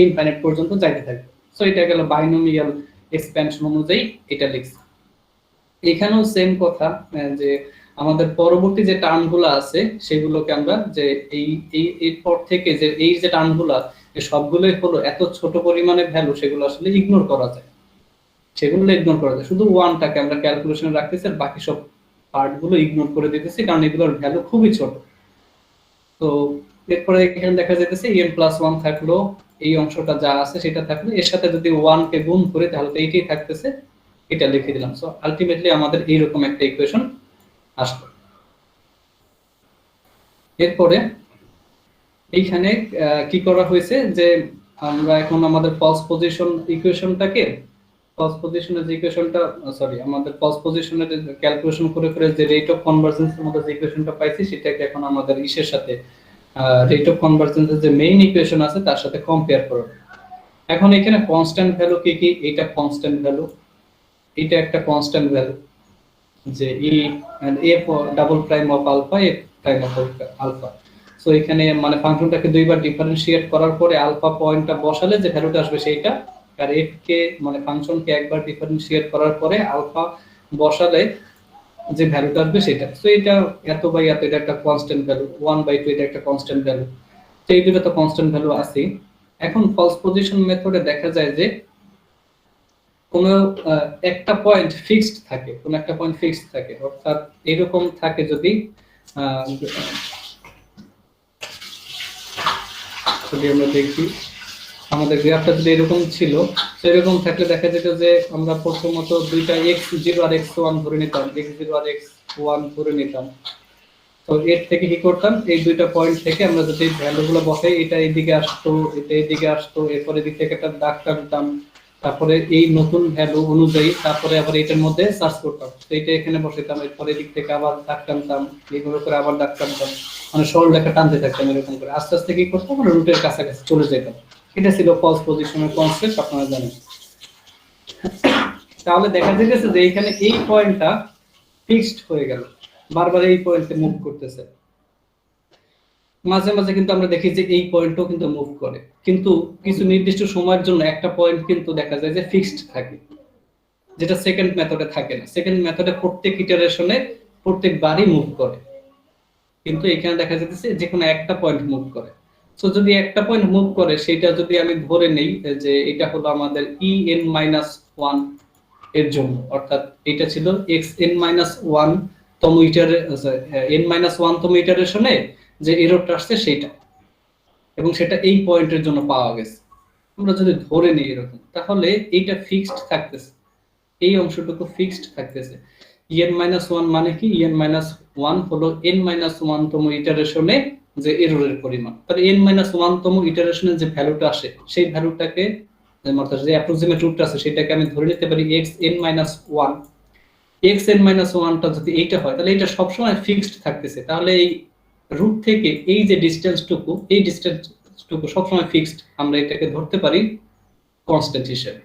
ইনফিনিট পর্যন্ত যাইতে থাকবে। সো এটা গেল বাইনোমিয়াল এক্সপেনশন অনুযায়ী এটা লিখছি। এখানেও সেম কথা, যে আমাদের পরবর্তী যে টার্মগুলো আছে সেগুলোকে আমরা যে এই এই এরপর থেকে যে এই যে টার্মগুলো সবগুলোই হলো এত ছোট পরিমাণে ভ্যালু, সেগুলো আসলে ইগনোর করা যায়, সেগুলো ইগনোর করা যায়, শুধু ওয়ানটাকে আমরা ক্যালকুলেশনে রাখতেছি আর বাকি সব পার্টগুলো ইগনোর করে দিতেছি, কারণ এগুলোর ভ্যালু খুবই ছোট। তো এরপরে এখানে দেখা যাইতেছে n প্লাস 1 থাকলো, এই অংশটা যা আছে সেটা থাকলো, এর সাথে যদি 1 কে গুণ করি তাহলে তো এইটাই থাকতেছে, এটা লিখে দিলাম। সো আলটিমেটলি আমাদের এইরকম একটা ইকুয়েশন আসলো। এরপরে এইখানে কি করা হয়েছে যে আমরা এখন আমাদের ফলস পজিশন ইকুয়েশনটাকে, ফলস পজিশনের যে ইকুয়েশনটা, সরি আমাদের ফলস পজিশনের ক্যালকুলেশন করে করে যে রেট অফ কনভারজেন্সের মধ্যে যে ইকুয়েশনটা পাইছি সেটাকে এখন আমাদের ইসের সাথে রেট অফ কনভারজেন্সের যে মেইন ইকুয়েশন আছে তার সাথে কম্পেয়ার করব। এখন এখানে কনস্ট্যান্ট ভ্যালু কি কি, এটা কনস্ট্যান্ট ভ্যালু, এটা একটা কনস্ট্যান্ট ভ্যালু, যে E and A double prime of alpha, A prime of alpha. So এখানে মানে ফাংশনটাকে দুইবার ডিফারেন্সিয়েট করার পরে আলফা পয়েন্টটা বসালে যে ভ্যালুটা আসবে সেইটা, আর এফ কে মানে ফাংশনকে একবার ডিফারেন্সিয়েট করার পরে আলফা বসালে যে ভ্যালুটা আসবে সেটা। সো এটা এত বাই এত, এটা একটা কনস্ট্যান্ট ভ্যালু, 1/2 এটা একটা কনস্ট্যান্ট ভ্যালু। তো এই দুটো তো কনস্ট্যান্ট ভ্যালু আছে। এখন ফলস পজিশন মেথডে দেখা যায় যে কোন একটা পয়েন্ট ফিক্সড থাকে, কোন একটা পয়েন্ট ফিক্সড থাকে, অর্থাৎ এরকম থাকে যদি যদি আমরা দেখি আমাদের গ্রাফটা যদি এরকম ছিল, সেরকম থাকলে দেখা যেত যে আমরা প্রথমত দুইটা x0 আর x1 ধরে নিতাম, x0 আর x1 ধরে নিতাম। তো এর থেকে কি করতাম, এই দুইটা পয়েন্ট থেকে আমরা যদি ভ্যালুগুলো বসাই, এটা এইদিকে আসতো, এটা এইদিকে আসতো, এরপরে দিক থেকে একটা দাগ টানতাম, তারপরে এই নতুন ভ্যালু অনুযায়ী তারপরে আবার এটার মধ্যে সার্চ করতাম, তো এটা এখানে বসাইতাম, এরপরে দিক থেকে আবার দাগ টানতাম, এইভাবে করে আবার দাগ টানতাম, মানে সরল রেখা টানতে থাকতাম এরকম করে, আস্তে আস্তে কি করতাম, মানে রুটের কাছাকাছি চলে যেতাম। এটা ছিল ফলস পজিশনের কনসেপ্ট, আপনারা জানেন। তাহলে দেখা যাচ্ছে যে এখানে এই পয়েন্টটা ফিক্সড হয়ে গেল, বারবার এই পয়েন্টে মুভ করতেছে। মাঝে মাঝে কিন্তু আমরা দেখি যে এই পয়েন্টও কিন্তু মুভ করে, কিন্তু কিছু নির্দিষ্ট সময়ের জন্য একটা পয়েন্ট কিন্তু দেখা যায় যে ফিক্সড থাকে, যেটা সেকেন্ড মেথডে থাকে না। সেকেন্ড মেথডে প্রত্যেক ইটারেশনে প্রত্যেকবারই মুভ করে, কিন্তু এখানে দেখা যাচ্ছে যে কোনো একটা পয়েন্ট মুভ করে। সো যদি একটা পয়েন্ট মুভ করে, সেটা যদি আমি ধরে নেই যে এটা হলো আমাদের en-1 এর জন্য, অর্থাৎ এটা ছিল xn-1 তম n-1 তম ইটারেশনে যে এররটা আসছে সেটা, এবং সেটা এই পয়েন্টের জন্য পাওয়া গেছে। আমরা যদি ধরে নিই এরকম, তাহলে এইটা ফিক্সড থাকতেছে, এই অংশটুকু ফিক্সড থাকতেছে। en-1 মানে কি? en-1 হলো n-1 তম ইটারেশনে যে এররের পরিমাণ। তাহলে n-1 তম ইটারেশনে যে ভ্যালুটা আসে, সেই ভ্যালুটাকে অর্থাৎ যে অ্যাপ্রক্সিমেট রুটটা আছে সেটাকে আমি ধরে নিতে পারি xn-1। xn-1টা যদি এইটা হয়, তাহলে এটা সবসময় ফিক্সড থাকতেছে। তাহলে এই রুট থেকে এই যে ডিসটেন্সটুকু, এই ডিসটেন্সটুকু সবসময় ফিক্সড, আমরা এটাকে ধরতে পারি কনস্ট্যান্ট হিসেবে।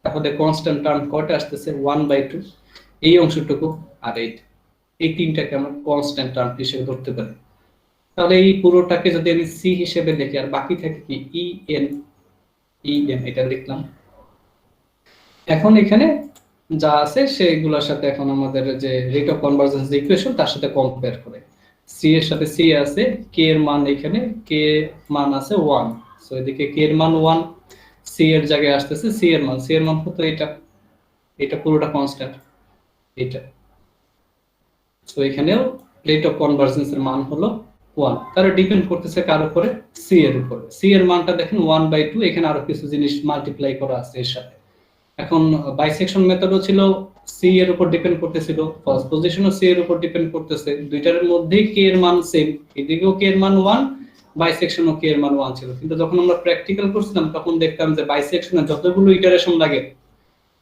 তাহলে কনস্ট্যান্ট টার্ম কয়টা আসতেছে? 1/2, এই অংশটুকু আর এই তিনটাকে আমরা কনস্ট্যান্ট টার্ম হিসেবে ধরতে পারি। তাহলে এই পুরোটাকে যদি আমি সি হিসেবে লিখি, আর বাকি থাকে কি en, এটা লিখলাম। এখন এখানে যা আছে সেগুলোর সাথে এখন আমাদের যে রেট অফ কনভার্জেন্স ইকুয়েশন তার সাথে কম্পেয়ার করে, সি এর সাথে সি আছে, কে এর মান এখানে কে মান আছে 1, সো এদিকে কে এর মান 1, সি এর জায়গায় আসতেছে সি এর মান কত? এটা পুরোটা কনস্ট্যান্ট এটা। সো এখানেও রেট অফ কনভার্জেন্স এর মান হলো 1। তার ডিপেন্ড করতেছে কার উপরে? সি এর উপরে। সি এর মানটা দেখেন 1/2, এখানে আরো কিছু জিনিস মাল্টিপ্লাই করা আছে এর সাথে। এখন বাইসেকশন মেথডও ছিল সি এর উপর ডিপেন্ড করতেছিল, ফার্স্ট পজিশনও সি এর উপর ডিপেন্ড করতেছে, দুইটার মধ্যেই কে এর মান সেম, এদিকেও কে এর মান 1, বাইসেকশনও কে এর মান 1 ছিল। কিন্তু যখন আমরা প্র্যাকটিক্যাল করছিলাম তখন দেখতাম যে বাইসেকশনে যতগুলো ইটারেশন লাগে,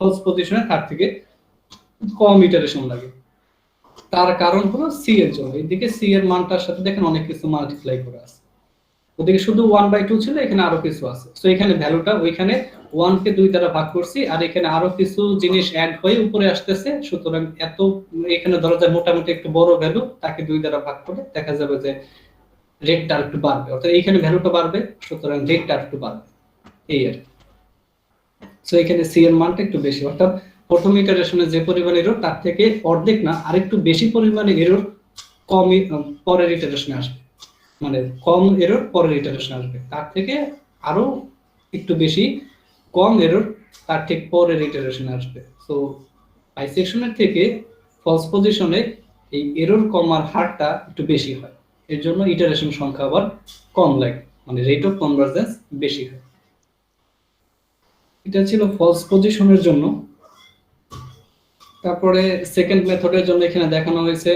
ফার্স্ট পজিশনে তার থেকে কম ইটারেশন লাগে। তার কারণ হলো সি এর জন্য, এদিকে সি এর মানটার সাথে দেখেন অনেক কিছু মাল্টিপ্লাই করা আছে, ওদিকে শুধু 1/2 ছিল, এখানে আরো কিছু আছে। সো এখানে ভ্যালুটা ওইখানে 1 কে 2 দ্বারা ভাগ করছি, আর এখানে আরো কিছু জিনিস অ্যাড হয়ে উপরে আসতেছে। সুতরাং এত এখানে ধরা যায় মোটামুটি একটু বড় ভ্যালু, তাকে 2 দ্বারা ভাগ করে দেখা যাবে যে রেটটা একটু বাড়বে, অর্থাৎ এইখানে ভ্যালুটা বাড়বে, সুতরাং রেটটা একটু বাড়বে, এই আর। সো এখানে সি এর মানটা একটু বেশি, অর্থাৎ প্রথম ইটারেশনে যে পরিমাণ এরর তার থেকে অর্ধেক না আরেকটু বেশি পরিমাণে এরর কম পরের ইটারেশনে আসবে, মানে কম এরর পরের ইটারেশন আসবে, তার থেকে আরো একটু বেশি কম এরর তার ঠিক পরের ইটারেশন আসবে। সো বাইসেকশনের থেকে ফলস পজিশনে এই এরর কমার হারটা একটু বেশি হয়, এর জন্য ইটারেশন সংখ্যা আবার কম লাগে, মানে রেট অফ কনভার্জেন্স বেশি হয়। এটা ছিল ফলস পজিশনের জন্য। তারপরে সেকেন্ড মেথডের জন্য এখানে দেখানো হয়েছে,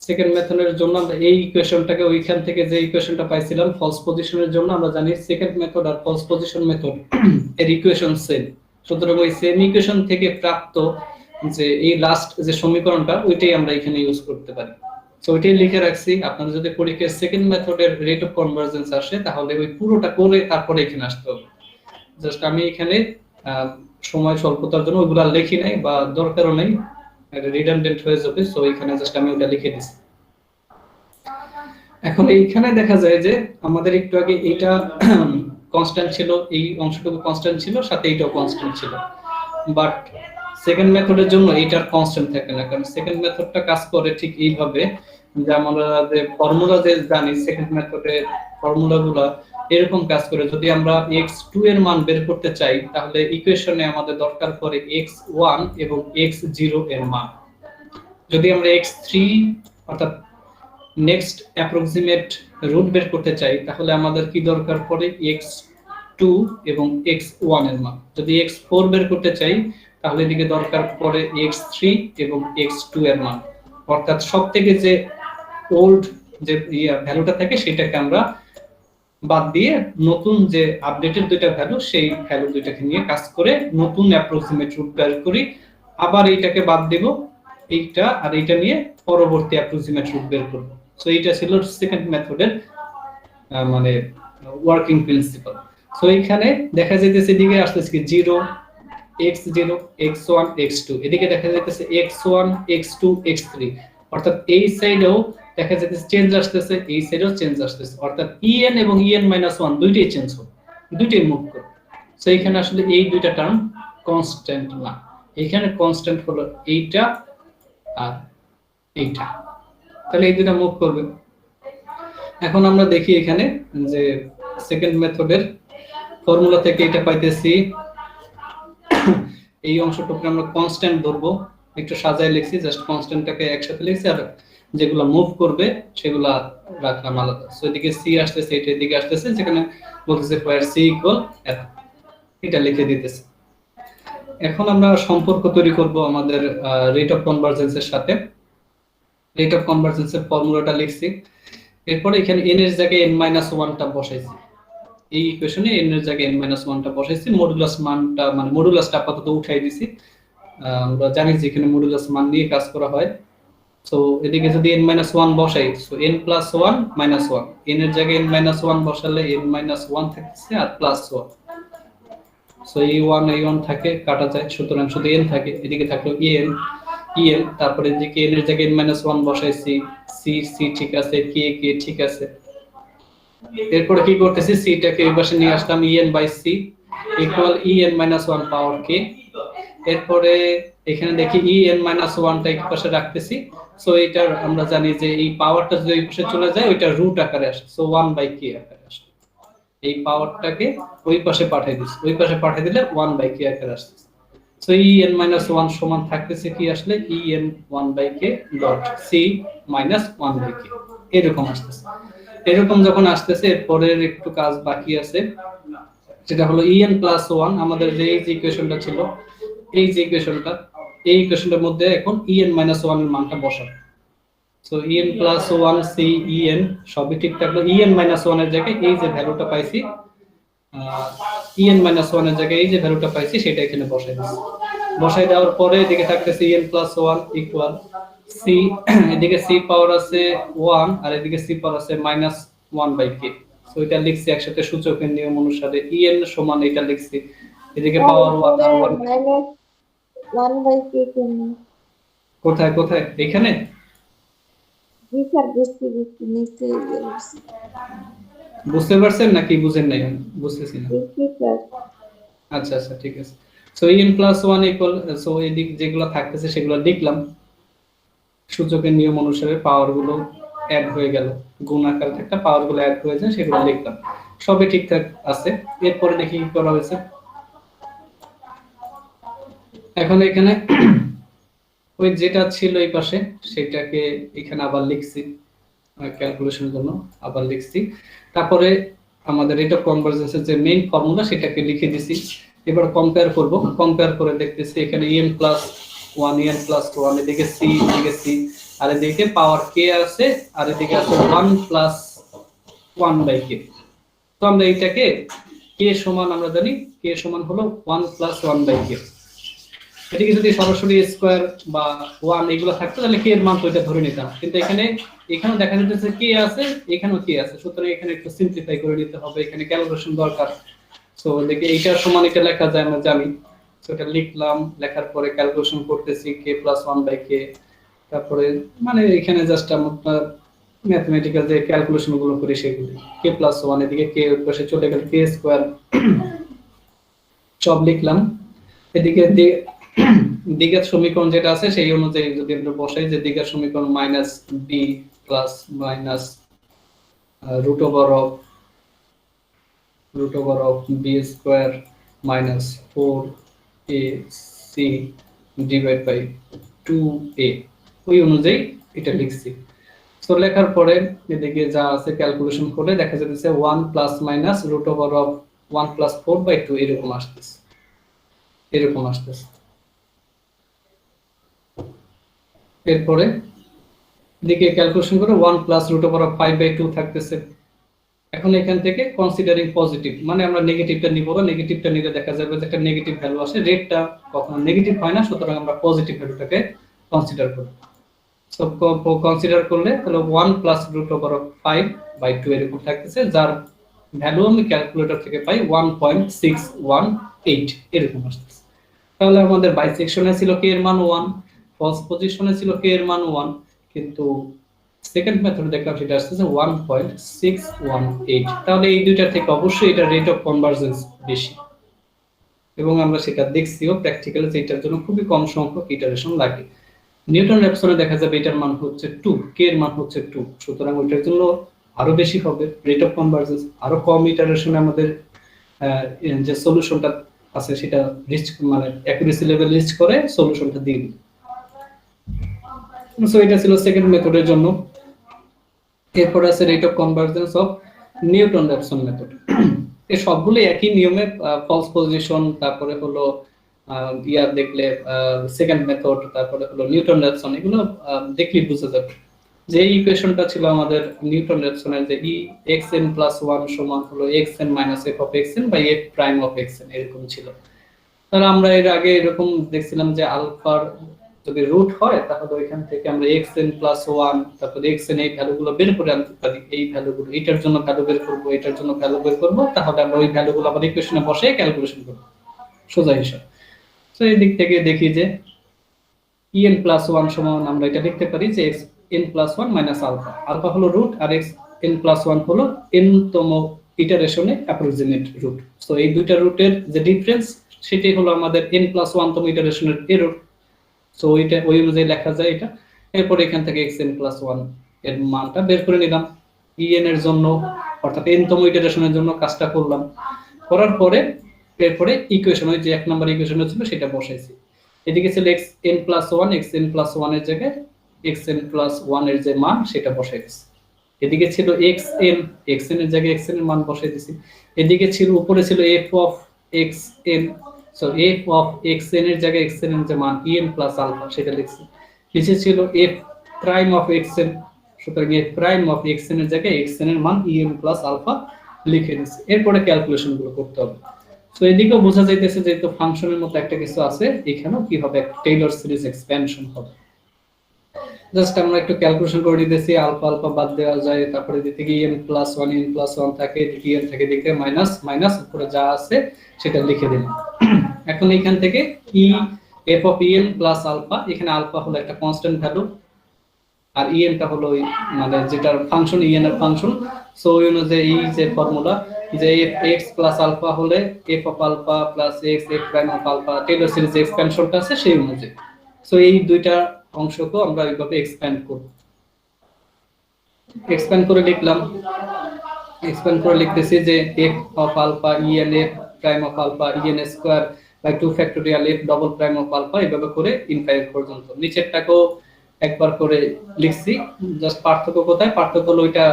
সেকেন্ড মেথডের জন্য আমরা এই ইকুয়েশনটাকে ওইখান থেকে যে ইকুয়েশনটা পাইছিলাম ফলস পজিশনের জন্য, আমরা জানি সেকেন্ড মেথড আর ফলস পজিশন মেথড এর ইকুয়েশন সেম। সুতরাং ওই সেম ইকুয়েশন থেকে প্রাপ্ত যে এই লাস্ট যে সমীকরণটা ওইটাই আমরা এখানে ইউজ করতে পারি। সো ওইটাই লিখে রাখছি। আপনারা যদি পরীক্ষায় সেকেন্ড মেথডের রেট অফ কনভার্জেন্স আসে, তাহলে ওই পুরোটা করে তারপরে এখানে আসতে হবে। জাস্ট আমি এখানে সময় স্বল্পতার জন্য ওইগুলো লিখি নাই, বা দরকারও নেই, রিডান্ডেন্ট হয়ে যাবে। সো এখানে জাস্ট আমি ওটা লিখে দিছি। এখন এইখানে দেখা যায় যে আমাদের একটু আগে এইটা কনস্ট্যান্ট ছিল, এই অংশটুকু কনস্ট্যান্ট ছিল, সাথে এইটাও কনস্ট্যান্ট ছিল, বাট সেকেন্ড মেথডের জন্য এইটার কনস্ট্যান্ট থাকে না। কারণ সেকেন্ড মেথডটা কাজ করে ঠিক এইভাবে যে আমরা যে ফর্মুলা যে জানি সেকেন্ড মেথডের ফর্মুলাগুলো এরকম কাজ করে। যদি আমরা x2 এর মান বের করতে চাই, তাহলে ইকুয়েশনে আমাদের দরকার পড়ে x1 এবং x0 এর মান। যদি আমরা x3 অর্থাৎ নেক্সট অ্যাপ্রক্সিমেট রুট বের করতে চাই, তাহলে আমাদের কি দরকার পড়ে? x2 এবং x1 এর মান। যদি x4 বের করতে চাই, তাহলে এদিকে দরকার পড়ে x3 এবং x2 এর মান। অর্থাৎ সবথেকে যে ওল্ড যে ভ্যালুটা থাকে সেটাকে আমরা বাদ দিয়ে নতুন যে আপডেটেড দুইটা ভ্যালু, সেই ভ্যালু দুইটাকে নিয়ে কাজ করে নতুন অ্যাপ্রক্সিমেট রুট বের করি। আবার এইটাকে বাদ দেব, এইটা আর এইটা নিয়ে পরবর্তী অ্যাপ্রক্সিমেট রুট বের করব। সো এইটা ছিল সেকেন্ড মেথডের মানে ওয়ার্কিং প্রিন্সিপাল। সো এইখানে দেখা যাইতেছে এদিকে আসতেছে কি 0 x0 x1 x2, এদিকে দেখা যাইতেছে x1 x2 x3, অর্থাৎ এই সাইডেও দেখা যাচ্ছে চেঞ্জ আসতেছে, এই সাইডেও চেঞ্জ আসতেছে, অর্থাৎ en এবং en-1 দুইটাই চেঞ্জ হবে, দুইটাই মুভ করবে। সো এখানে আসলে এই দুইটা টার্ম কনস্ট্যান্ট না, এখানে কনস্ট্যান্ট হলো এইটা আর এইটা, তাহলে এই দুইটা মুভ করবে। এখন আমরা দেখি এখানে যে সেকেন্ড মেথডের ফর্মুলা থেকে এটা পাইতেছি, এই অংশটুকু আমরা কনস্ট্যান্ট ধরবো, একটু সাজায় লিখছি, জাস্ট কনস্ট্যান্টটাকে একসাথে লিখছি, আর যেগুলো মুভ করবে সেগুলা রাখলাম আলাদা। সো এদিকে সি আসতেছে, এটা এদিকে আসতেছে, যেখানে বলতেছে where c equal এত, এটা লিখে দিতেছে। এখন আমরা সম্পর্ক তৈরি করব আমাদের রেট অফ কনভারজেন্সের সাথে। রেট অফ কনভারজেন্সের ফর্মুলাটা লিখছি, এরপর এখানে n এর জায়গায় n-1 টা বসাইছি, এই ইকুয়েশনে n এর জায়গায় n-1 টা বসাইছি, মডুলাস মানটা মানে মডুলাসটা আপাতত উঠাই দিছি। আমরা জানি যে এখানে মডুলাস মান নিয়ে কাজ করা হয়। সো এদিকে যদি n-1 বসাই, সো n + 1 - 1, n এর জায়গায় n-1 বসালে n-1 থাকছে আর +1, সো এই 1 থাকে, কাটা যায়, সুতরাং শুধু n থাকে, এদিকে থাকলো en, তারপরে এদিকে n এর জায়গায় n-1 বসাইছি, c ঠিক আছে, k ঠিক আছে। এরপরে কি করতেছি, c টাকে এই পাশে নিয়ে আসলাম, en/c = en-1 পাওয়ার k। এরপরে এখানে দেখি en-1 টা এই পাশে রাখতেছি, সো এটার আমরা জানি যে এই পাওয়ারটা যদি এই পাশে চলে যায় ওইটা রুট আকারে আসে, সো 1/k আকারে আসে। এই পাওয়ারটাকে ওই পাশে পাঠিয়ে দিছি, ওই পাশে পাঠিয়ে দিলে 1/k আকারে আসছে। সো en-1 সমান থাকতেছে কি আসলে en1/k ডট c - 1/k, এরকম আসতেছে। এরকম যখন আসতেছে, এরপরের একটু কাজ বাকি আছে, যেটা হলো en+1, আমাদের যে এই যে ইকুয়েশনটা ছিল, এই যে ইকুয়েশনটা, এই ইকুয়েশনটার মধ্যে এখন en-1 এর মানটা বসাবো। সো en+1 c en সবই ঠিক থাকলো, en-1 এর জায়গায় এই যে ভ্যালুটা পাইছি, en-1 এর জায়গায় এই যে ভ্যালুটা পাইছি সেটা এখানে বসাই দিচ্ছি। বসাই দেওয়ার পরে এদিকে থাকতেছে en+1 ইকুয়াল c, এদিকে c পাওয়ার আছে 1 আর এদিকে c পাওয়ার আছে -1/k। সো এটা লিখছি একসাথে সূচকের নিয়ম অনুসারে, en সমান এটা লিখছি, এদিকে পাওয়ার 1 আর 1 -1/k কেন? কোথায় কোথায় এখানে জি স্যার, বুঝতে নিশ্চয়ই বুঝছি। বুঝতে পারছেন নাকি বুঝেন নাই? বুঝতেছি না। বুঝছি স্যার। আচ্ছা আচ্ছা, ঠিক আছে। সো en+1 ইকুয়াল, সো এদিক যেগুলো থাকতেছে সেগুলো লিখলাম, সূচকের নিয়ম অনুসারে পাওয়ার গুলো অ্যাড হয়ে গেল, গুণ আকারে একটা পাওয়ার গুলো অ্যাড হয়ে যায়, সেগুলো লিখলাম, সবই ঠিকঠাক আছে। এরপরে দেখি কি করা হয়েছে। এখন এখানে ওই যেটা ছিল এই পাশে সেটাকে এখানে আবার লিখছি, ক্যালকুলেশনের জন্য আবার লিখছি। তারপরে আমাদের রেট অফ কনভারজেন্সের যে মেইন ফর্মুলা সেটাকে লিখে দিছি। এবার কম্পেয়ার করব, কম্পেয়ার করে দেখতেছি এখানে en+1 en+1, এদিকে c এদিকে c আর এদিকে পাওয়ার k আছে, আর এদিকে আছে 1+1/k। তো আমরা এইটাকে k সমান, আমরা জানি k সমান হলো 1+1/k। এদিকে যদি সরাসরি স্কয়ার বা 1 এগুলো থাকতো তাহলে k এর মান তো এটা ধরে নিতাম, কিন্তু এখানে দেখা যাচ্ছে k আছে, এখানেও k আছে, সুতরাং এখানে একটু সিম্পলিফাই করে নিতে হবে, এখানে ক্যালকুলেশন দরকার। সো দেখি এইটার সমান এটা লেখা যায়, আমরা জানি। সো এটা লিখলাম, লেখার পরে ক্যালকুলেশন করতেছি k+1/k, তারপরে মানে এখানে জাস্ট আমরা ম্যাথমেটিক্যাল যে ক্যালকুলেশন গুলো করি সেগুলো, k+1 এদিকে k এর পাশে চলে গেল k স্কয়ার, সব লিখলাম। এদিকে দ্বিঘাত সমীকরণ যেটা আছে সেই অনুযায়ী যদি আমরা বসাই, যে দ্বিঘাত সমীকরণ -b plus minus root over of b square minus 4ac divided by 2a, ওই অনুযায়ী এটা লিখছি। তো লেখার পরে এদিকে যা আছে ক্যালকুলেশন করে দেখা যাচ্ছে 1 plus minus root over of 1 plus 4/2 এরকম আসতেছে, এরকম আসতেছে। এরপরে এদিকে ক্যালকুলেশন করে 1 প্লাস root over of 5/2 থাকতেছে। এখন এখান থেকে কনসিডারিং পজিটিভ, মানে আমরা নেগেটিভটা নিব না, নেগেটিভটা নিলে দেখা যাবে যে একটা নেগেটিভ ভ্যালু আসে, রেটটা কখনো নেগেটিভ হয় না, সুতরাং আমরা পজিটিভ ভ্যালুটাকে কনসিডার করব। সো কনসিডার করলে তাহলে 1 প্লাস root over of 5/2 এরকম থাকতেছে, যার ভ্যালু আমি ক্যালকুলেটর থেকে পাই 1.618 এরকম আসতেছে। তাহলে আমাদের বাইসেকশনে ছিল k এর মান 1, ফলস পজিশনে ছিল k এর মান 1, কিন্তু সেকেন্ড মেথডে দেখলাম সেটা আসছে 1.618। তাহলে এই দুইটার থেকে অবশ্যই এটা রেট অফ কনভার্জেন্স বেশি, এবং আমরা সেটা দেখছিও প্র্যাকটিক্যালি যে এটার জন্য খুবই কম সংখ্যক ইটারেশন লাগে। নিউটন র্যাপসনে দেখা যাবে এটার মান হচ্ছে 2, কে এর মান হচ্ছে 2, সুতরাং ওইটার জন্য আরো বেশি হবে রেট অফ কনভার্জেন্স, আরো কম ইটারেশনে আমাদের যে সলিউশনটা আছে সেটা রিচ মানে অ্যাকুরেসি লেভেল রিচ করে সলিউশনটা দিয়ে দিই। সো এটা ছিল সেকেন্ড মেথডের জন্য। এরপর আছে rate of convergence of Newton Raphson method. এই সবগুলো একই নিয়মে, ফলস পজিশন, তারপরে হলো দেখলে সেকেন্ড মেথড, তারপরে হলো নিউটন র্যাপসন, এগুলো দেখলেই বুঝে যাবে যে ইকুয়েশনটা ছিল আমাদের নিউটন র্যাপসনের যে e x n plus one সমান হলো x n minus f of x n by f prime of x n, এরকম ছিল। তাহলে আমরা এর আগে এরকম দেখছিলাম যে আলফার যদি রুট হয় তাহলে ওইখান থেকে আমরা এক্স এন প্লাস ওয়ান, তারপর এক্স এন এই ভ্যালুগুলো বের করে আনতে পারি। এই ভ্যালুগুলো এটার জন্য ভ্যালু বের করবো, এটার জন্য ভ্যালু বের করবো, তাহলে আমরা ওই ভ্যালুগুলো আবার ইকুয়েশনে বসে ক্যালকুলেশন করবো, সোজা হিসাব। তো এই দিক থেকে দেখি যে en প্লাস ওয়ান সমান আমরা এটা লিখতে পারি যে x n plus one minus alpha. Alpha হলো রুট আর এক্স এন প্লাস ওয়ান হলো এন তম ইটারেশনে অ্যাপ্রক্সিমেট রুট। সো এই দুইটা রুটের যে ডিফারেন্স সেটাই হলো আমাদের এন প্লাস ওয়ান তম ইটারেশনের এরর। সো ওইটা ওই অনুযায়ী লেখা যায় এটা। এরপর এখান থেকে এক্স এন প্লাস ওয়ান এর মানটা বের করে নিলাম en এর জন্য, অর্থাৎ এন তম ইটারেশনের জন্য কাজটা করলাম। করার পরে এরপরে ইকুয়েশন ওই যে এক নাম্বার ইকুয়েশন ছিল সেটা বসাইছি। এদিকে ছিল x n plus one, x n plus one এর জায়গায় এক্স এন প্লাস ওয়ান এর যে মান সেটা বসাই দিছি। এদিকে ছিল এক্স এন এর জায়গায় এক্স এন এর মান বসাই দিছি। এদিকে ছিল উপরে ছিল F of x N, so F of x N এর জায়গায় এক্স এন এর যে মান ই এন প্লাস আলফা সেটা লিখছি। নিচে ছিল F prime of x N, সুতরাং F prime of x N এর জায়গায় এক্স এন এর মান ই এন প্লাস আলফা লিখে দিছি। এরপরে ক্যালকুলেশন গুলো করতে হবে। তো এদিকেও বোঝা যাইতেছে যেহেতু ফাংশনের মতো একটা কিছু আছে, এখানেও কি হবে, টেইলর সিরিজ এক্সপেনশন হবে। জাস্ট আমরা একটু ক্যালকুলেশন করে দিতেছি, আলফা আলফা বাদ দেওয়া যায়, তারপরে দিতে গিয়ে এন প্লাস ওয়ান থাকে, এদিকে এন থেকে দিকে মাইনাস মাইনাস, উপরে যা আছে সেটা লিখে দিলাম। এখন এখান থেকে e f of e n plus alpha, এখানে আলফা হলো একটা কনস্ট্যান্ট ভ্যালু আর ই এনটা হলো মানে যেটার ফাংশন ই এন এর ফাংশন। সো ওই অনুযায়ী এই যে ফর্মুলা যে এফ এক্স প্লাস আলফা হলে F of alpha plus X F prime of alpha, Taylor series এক্সপ্যানশনটা আছে সেই অনুযায়ী। সো এই দুইটা অংশকে আমরা এইভাবে এক্সপ্যান্ড করব। এক্সপ্যান্ড করে লিখলাম, এক্সপ্যান্ড করে লিখতেছি যে f of alpha e n f prime of alpha e n square by 2 factorial f double prime of alpha, এইভাবে করে ইনফাইনাইট পর্যন্ত। নিচেরটাকেও একবার করে লিখছি। জাস্ট পার্থক্য কোথায়, পার্থক্য হলো ওইটা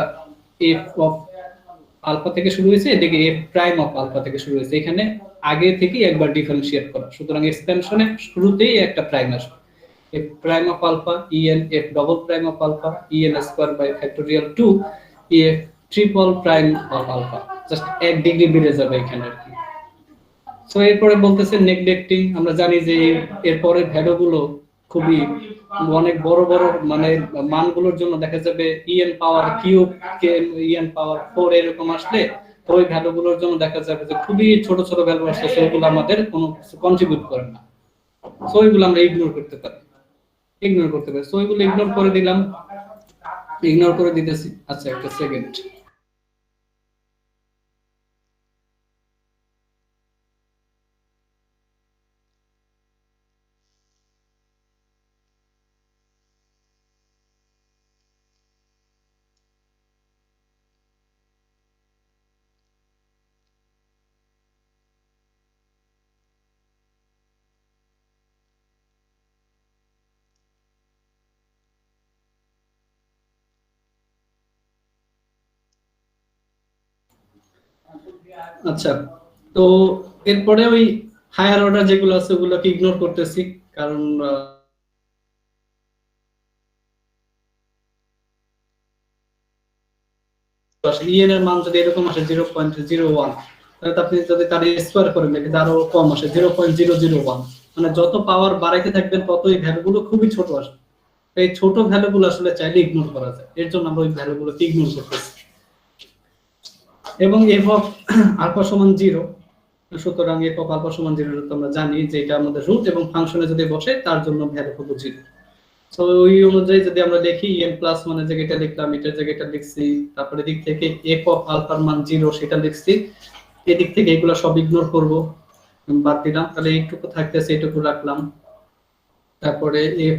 এফ অফ আলফা থেকে শুরু হয়েছে, এদিকে এফ প্রাইম অফ আলফা থেকে শুরু হয়েছে, এখানে আগে থেকেই একবার ডিফারেন্সিয়েট করা। সুতরাং এক্সপেনশনের শুরুতেই একটা প্রাইম আসবে, f prime of alpha e n f double prime of alpha e n square by factorial 2 f triple prime of alpha, just 1 degree বেড়ে যাবে এখানে আর কি। সো এরপরে বলতেছে নেগলেক্টিং, আমরা জানি যে এরপরে ভ্যালুগুলো খুবই অনেক বড় বড় মানে মানগুলোর জন্য দেখা যাবে ইএন পাওয়ার কিউব কে ইএন পাওয়ার 4 এরকম আসলে ওই ভ্যালুগুলোর জন্য দেখা যাবে যে খুবই ছোট ছোট ভ্যালু আসছে, সেগুলো আমাদের কোনো কন্ট্রিবিউট করে না। সো এগুলো আমরা ইগনোর করতে পারি, সো এগুলো ইগনোর করে দিলাম, ইগনোর করে দিতেছি। আচ্ছা একটা সেকেন্ড, আচ্ছা তো এরপরে ওই হায়ার অর্ডার যেগুলো আছে ওগুলোকে ইগনোর করতেছি, কারণ ইএন এর মান যদি এরকম আসে 0.01, তাহলে আপনি যদি তার স্কয়ার করেন দেখেন আরো কম আসে 0.001, মানে যত পাওয়ার বাড়াইতে থাকবেন ততই ভ্যালুগুলো খুবই ছোট আসবে। এই ছোট ভ্যালুগুলো আসলে চাইলে ইগনোর করা যায়, এর জন্য আমরা ওই ভ্যালুগুলোকে ইগনোর করতেছি। এবং এফ অফ আলফা সমান 0, সুতরাং এফ অফ আলফা সমান 0 তো আমরা জানি যে এটা আমাদের রুট এবং ফাংশনে যদি বসে তার জন্য ভ্যালু হলো 0। তো ওই অনুযায়ী যদি আমরা দেখি en প্লাস মানে জায়গাটা লিখলাম, এটার জায়গাটা লিখছি, তারপরে দিক থেকে f অফ আলফার মান 0 সেটা লিখছি, এদিক থেকে এগুলো সব ইগনোর করব, বাদ দিলাম, তাহলে এইটুকু থাকতেছে, এইটুকু রাখলাম। তারপরে f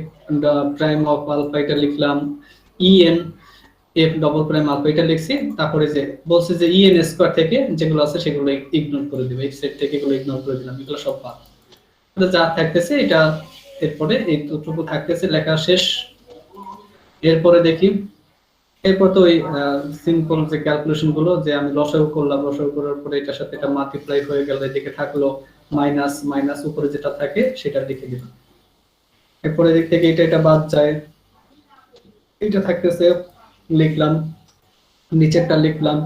প্রাইম অফ আলফা এটা লিখলাম, en f double prime alpha এটা লিখছি, তারপরে যে বলছে যে en স্কয়ার থেকে যেগুলো আছে সেগুলো ইগনোর করে দিবে, এই সেট থেকে এগুলো ইগনোর করে দিলাম, এগুলো সব বাদ। তাহলে যা থাকতেছে এটা, এরপরে এইটুকু থাকতেছে, লেখা শেষ। এরপরে দেখি, এরপর তো ওই সিম্পল যে ক্যালকুলেশন গুলো, যে আমি লসাগু করলাম, লসাগু করার পরে এটার সাথে এটা মাল্টিপ্লাই হয়ে গেল, এদিকে থাকলো মাইনাস, মাইনাস উপরে যেটা থাকে সেটা লিখে দিলাম। এরপরে দিক থেকে এটা এটা বাদ যায়, এটা থাকতেছে, লিখলাম, নিচেরটা লিখলাম।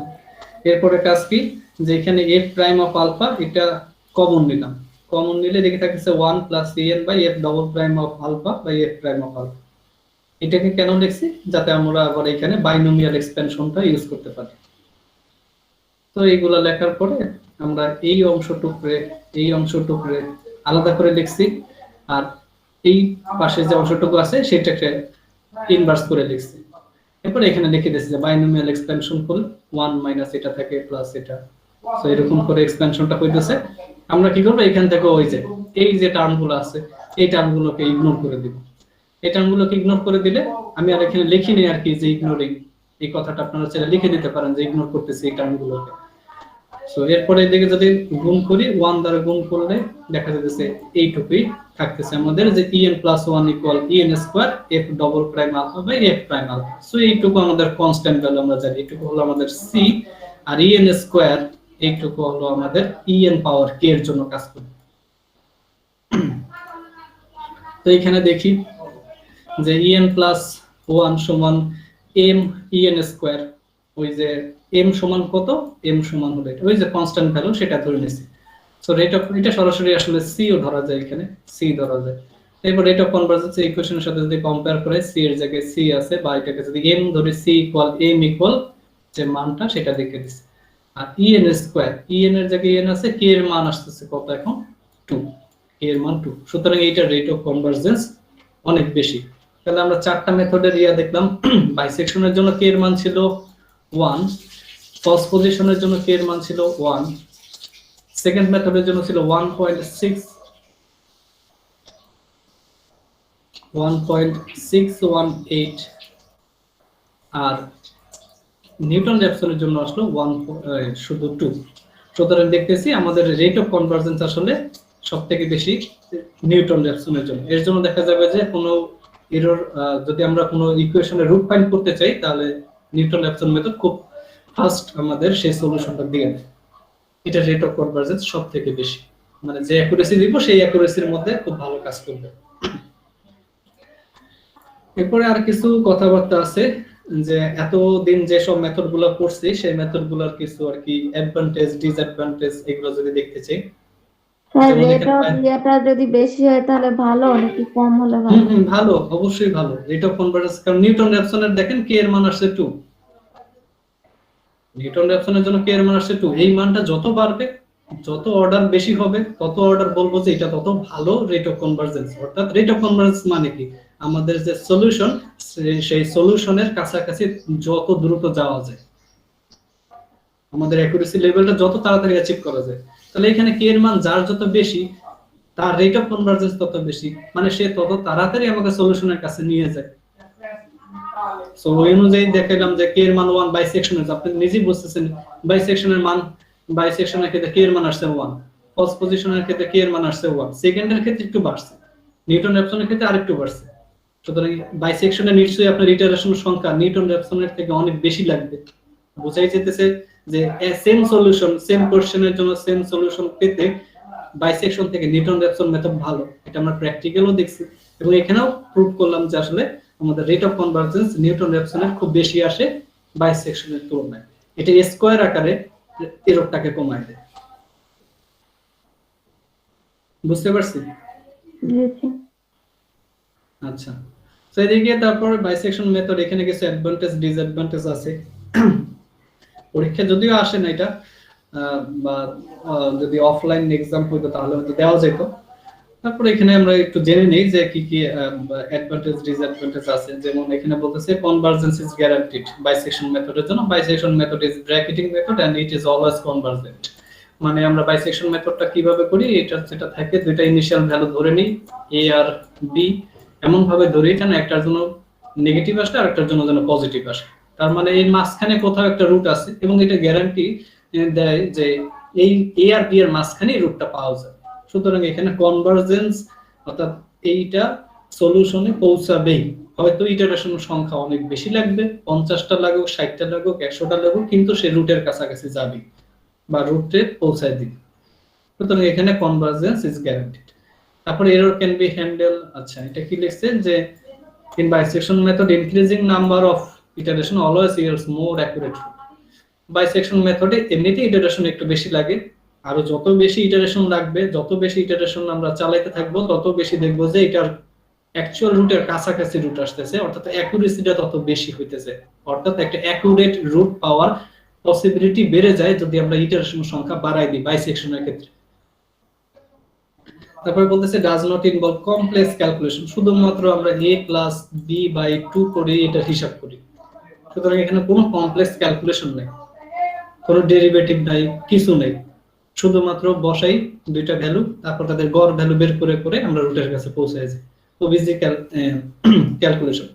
এরপরে কাজ কি, যে এখানে f প্রাইম অফ আলফা এটা কমন নিলাম, কমন নিলে দেখে থাকতেছে 1 plus en by f double prime of alpha by f prime of alpha. এটাকে কেন লিখছি, যাতে আমরা আবার এখানে বাইনোমিয়াল এক্সপেনশনটা ইউজ করতে পারি। তো এইগুলা লেখার পরে আমরা এই অংশটুকরে আলাদা করে লিখছি, আর এই পাশে যে অংশটুকু আছে সেটাকে ইনভার্স করে লিখছি। এরপর এখানে লিখে দিয়েছি যে বাইনোমিয়াল এক্সপেনশন করলে 1 মাইনাস এটা থাকে প্লাস এটা, তো এরকম করে এক্সপেনশনটা হইতেছে। আমরা কি করব, এখান থেকে ওই যে এই যে টার্মগুলো আছে এই টার্মগুলোকে ইগনোর করে দিব। এই টার্মগুলোকে ইগনোর করে দিলে, আমি আর এখানে লিখিনি আর কি যে ইগনোরিং, এই কথাটা আপনারা চাইলে লিখে দিতে পারেন যে ইগনোর করতেছি এই টার্মগুলোকে। সো এরপরে এদিকে যদি গুণ করি, 1 দ্বারা গুণ করলে দেখা যাচ্ছে এইটুকুই থাকতেছে আমাদের, যে en plus 1 equal en square f double prime alpha by f prime alpha. So এইটুকু আমাদের কনস্ট্যান্ট ভ্যালু, আমরা জানি এইটুকু হলো আমাদের c, আর en স্কয়ার এইটুকু হলো আমাদের en পাওয়ার k এর জন্য কাজ করবে। তো এখানে দেখি যে en প্লাস 1 সমান m en স্কয়ার, ওই যে m সমান কত, m সমান হলো ওই যে কনস্ট্যান্ট ভ্যালু সেটা ধরে নিছি। সো রেট অফ, এটা সরাসরি আসলে c ও ধরা যায়, এখানে c ধরা যায়। এরপর রেট অফ কনভারজেন্স ইকুয়েশনের সাথে যদি কম্পেয়ার করে c এর জায়গায় c আছে, বা এটাকে যদি m ধরি, c ইকুয়াল m ইকুয়াল যে মানটা সেটা লিখে দিছি। আর en স্কয়ার, en এর জায়গায় n আছে, k এর মান আসছে কত এখন 2, k এর মান 2, সুতরাং এইটা রেট অফ কনভারজেন্স অনেক বেশি। তাহলে আমরা চারটা মেথডের দেখলাম। বাইসেকশনের জন্য k এর মান ছিল 1, ফলস পজিশনের জন্য k এর মান ছিল 1, সেকেন্ড মেথডের জন্য ছিল 1.618, আর নিউটন র্যাপসনের জন্য আসলো 1 শুধু 2। সুতরাং দেখতেছি আমাদের রেট অফ কনভারজেন্স আসলে সবথেকে বেশি নিউটন র্যাপসনের জন্য। এর জন্য দেখা যাবে যে কোনো এরর, যদি আমরা কোনো ইকুয়েশনের রুট ফাইন্ড করতে চাই, তাহলে নিউটন র্যাপসন মেথড খুব ফাস্ট আমাদের সেই সলিউশনটা দিয়ে দেয়। এটা রেট অফ কনভারজেন্স সবথেকে বেশি, মানে যে অ্যাকুরেসি দিব সেই অ্যাকুরেসির মধ্যে খুব ভালো কাজ করবে। এরপরে আর কিছু কথাবার্তা আছে, যে এতদিন যে সব মেথডগুলো পড়ছি সেই মেথডগুলোর কিছু আর কি অ্যাডভান্টেজ, ডিসঅ্যাডভান্টেজ, এগুলো যদি দেখতে চাই। স্যার রেট অফ ইয়াটা যদি বেশি হয় তাহলে ভালো নাকি কম হলে ভালো? ভালো, অবশ্যই ভালো রেট অফ কনভারজেন্স, কারণ নিউটন র্যাপসনের দেখেন k এর মান আসছে 2, নিউটন র্যাপসনের জন্য k এর মান আসছে 2। এই মানটা যত বাড়বে, যত অর্ডার বেশি হবে, তত অর্ডার বলবো যে এটা তত ভালো রেট অফ কনভারজেন্স। অর্থাৎ রেট অফ কনভারজেন্স মানে কি, আমাদের যে সলিউশন সেই সলিউশনের কাছাকাছি যত দ্রুত যাওয়া যায়, আমাদের অ্যাকুরেসি লেভেলটা যত তাড়াতাড়ি অ্যাচিভ করা যায়। তাহলে এখানে k এর মান যার যত বেশি, তার রেট অফ কনভারজেন্স তত বেশি, মানে সে তত তাড়াতাড়ি আমাকে সলিউশনের কাছে নিয়ে যায়। সো ওই অনুযায়ী দেখাইলাম যে k এর মান 1 বাইসেকশনের, আপনি নিজেই বুঝতেছেন বাইসেকশনের মান, বাইসেকশনের ক্ষেত্রে k এর মান আসছে 1, ফলস পজিশনের ক্ষেত্রে k এর মান আসছে 1, সেকেন্ডের ক্ষেত্রে একটু বাড়ছে, নিউটন র্যাপসনের ক্ষেত্রে আরেকটু বাড়ছে। সুতরাং বাইসেকশনে নিশ্চয়ই আপনার ইটারেশন সংখ্যা নিউটন র্যাপসনের থেকে অনেক বেশি লাগবে। বোঝাই যেতেছে যে সেম সলিউশন, সেম কোশ্চেনের জন্য সেম সলিউশন পেতে বাইসেকশন থেকে নিউটন র্যাপসন মেথড ভালো। এটা আমরা প্র্যাকটিক্যালও দেখছি, এবং এখানেও প্রুভ করলাম যে আসলে আমাদের রেট অফ কনভারজেন্স নিউটন র্যাপসনের খুব বেশি আসে বাইসেকশনের তুলনায়। এটা স্কয়ার আকারে এররটাকে কমায় দেয়। বুঝতে পারছি? আচ্ছা, তো এদিকে তারপর বাইসেকশন মেথড, এখানে কিছু অ্যাডভান্টেজ ডিসঅ্যাডভান্টেজ আছে। পরীক্ষা যদিও আসে না এটা, বা যদি অফলাইন এক্সাম হইতো তাহলে হয়তো দেওয়া যেত। তারপরে এখানে আমরা একটু জেনে নেই যে কি কি অ্যাডভান্টেজ ডিসঅ্যাডভান্টেজ আছে। যেমন এখানে বলতেছে কনভার্জেন্স ইজ গ্যারান্টিড বাইসেকশন মেথডের জন্য। Bisection method is bracketing method and it is always convergent. মানে আমরা বাইসেকশন মেথডটা কিভাবে করি, এটা যেটা থাকে দুইটা ইনিশিয়াল ভ্যালু ধরে নিই এ আর বি, এমন ভাবে ধরি যেন একটার জন্য নেগেটিভ আসে আর একটার জন্য যেন পজিটিভ আসে। তার মানে এর মাঝখানে কোথাও একটা রুট আছে এবং এটা গ্যারান্টি দেয় যে এই এ আর বি এর মাঝখানে রুটটা পাওয়া যায়। সুতরাং এখানে কনভার্জেন্স অর্থাৎ এইটা সলিউশনে পৌঁছাবেই। হয়তো ইটারেশন সংখ্যা অনেক বেশি লাগবে, 50টা লাগুক, 60টা লাগুক, 100টা লাগুক, কিন্তু সে রুটের কাছাকাছি যাবে বা রুটে পৌঁছায় দিবে। সুতরাং এখানে কনভার্জেন্স ইজ গ্যারান্টিড। তারপর এরর ক্যান বি হ্যান্ডেল। আচ্ছা, এটা কি লিখছে যে in bisection method increasing number of iteration always yields more accurate root. Bisection মেথডে এমনিতেই ইটারেশন একটু বেশি লাগে, আরো যত বেশি ইটারেশন লাগবে, যত বেশি ইটারেশন আমরা চালাইতে থাকবো, তত বেশি দেখবো যে এটার অ্যাকচুয়াল রুটের কাছাকাছি রুট আসতেছে, অর্থাৎ অ্যাকুরেসিটা তত বেশি হইতেছে। অর্থাৎ একটা অ্যাকুরেট রুট পাওয়ার পসিবিলিটি বেড়ে যায় যদি আমরা ইটারেশন সংখ্যা বাড়াই দিই বাইসেকশনের ক্ষেত্রে। তারপরে বলতেছে does not involve complex calculation. শুধুমাত্র আমরা a প্লাস b বাই 2 করে এটা হিসাব করি। সুতরাং এখানে কোনো কমপ্লেক্স ক্যালকুলেশন নেই, কোনো ডেরিভেটিভ নাই, কিছু নেই। শুধুমাত্র বসাই দুইটা ভ্যালু, তারপর তাদের গড় ভ্যালু বের করে করে আমরা রুটের কাছে পৌঁছে যাই। ওবিজি ক্যালকুলেশন।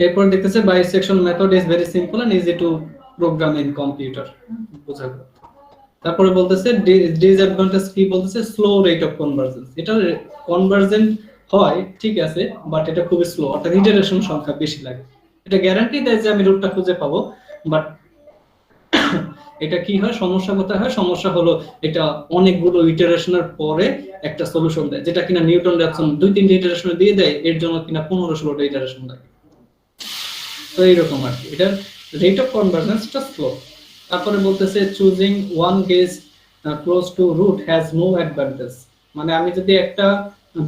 এরপর দেখতেছে bisection method is very simple and easy to program in computer. বুঝা গেল। তারপরে বলতেছে ডিসঅ্যাডভান্টেজ কি বলতেছে, স্লো রেট অফ কনভার্জেন্স। এটা কনভার্জেন্ট হয় ঠিক আছে, বাট এটা খুবই স্লো, অর্থাৎ ইটারেশন সংখ্যা বেশি লাগে। এটা গ্যারান্টি দেয় যে আমি রুটটা খুঁজে পাবো, বাট এটা কি হয়, সমস্যা কোথায় হয়, সমস্যা হলো এটা অনেকগুলো ইটারেশনের পরে একটা সলিউশন দেয়, যেটা কিনা নিউটন র্যাপসন 2-3 ইটারেশন দিয়ে দেয়, এর জন্য কিনা 15-16টা ইটারেশন লাগে। তো এইরকম আর কি, এটার রেট অফ কনভার্জেন্সটা স্লো। তারপরে বলতেছে choosing one guess close to root has no advantage. মানে আমি যদি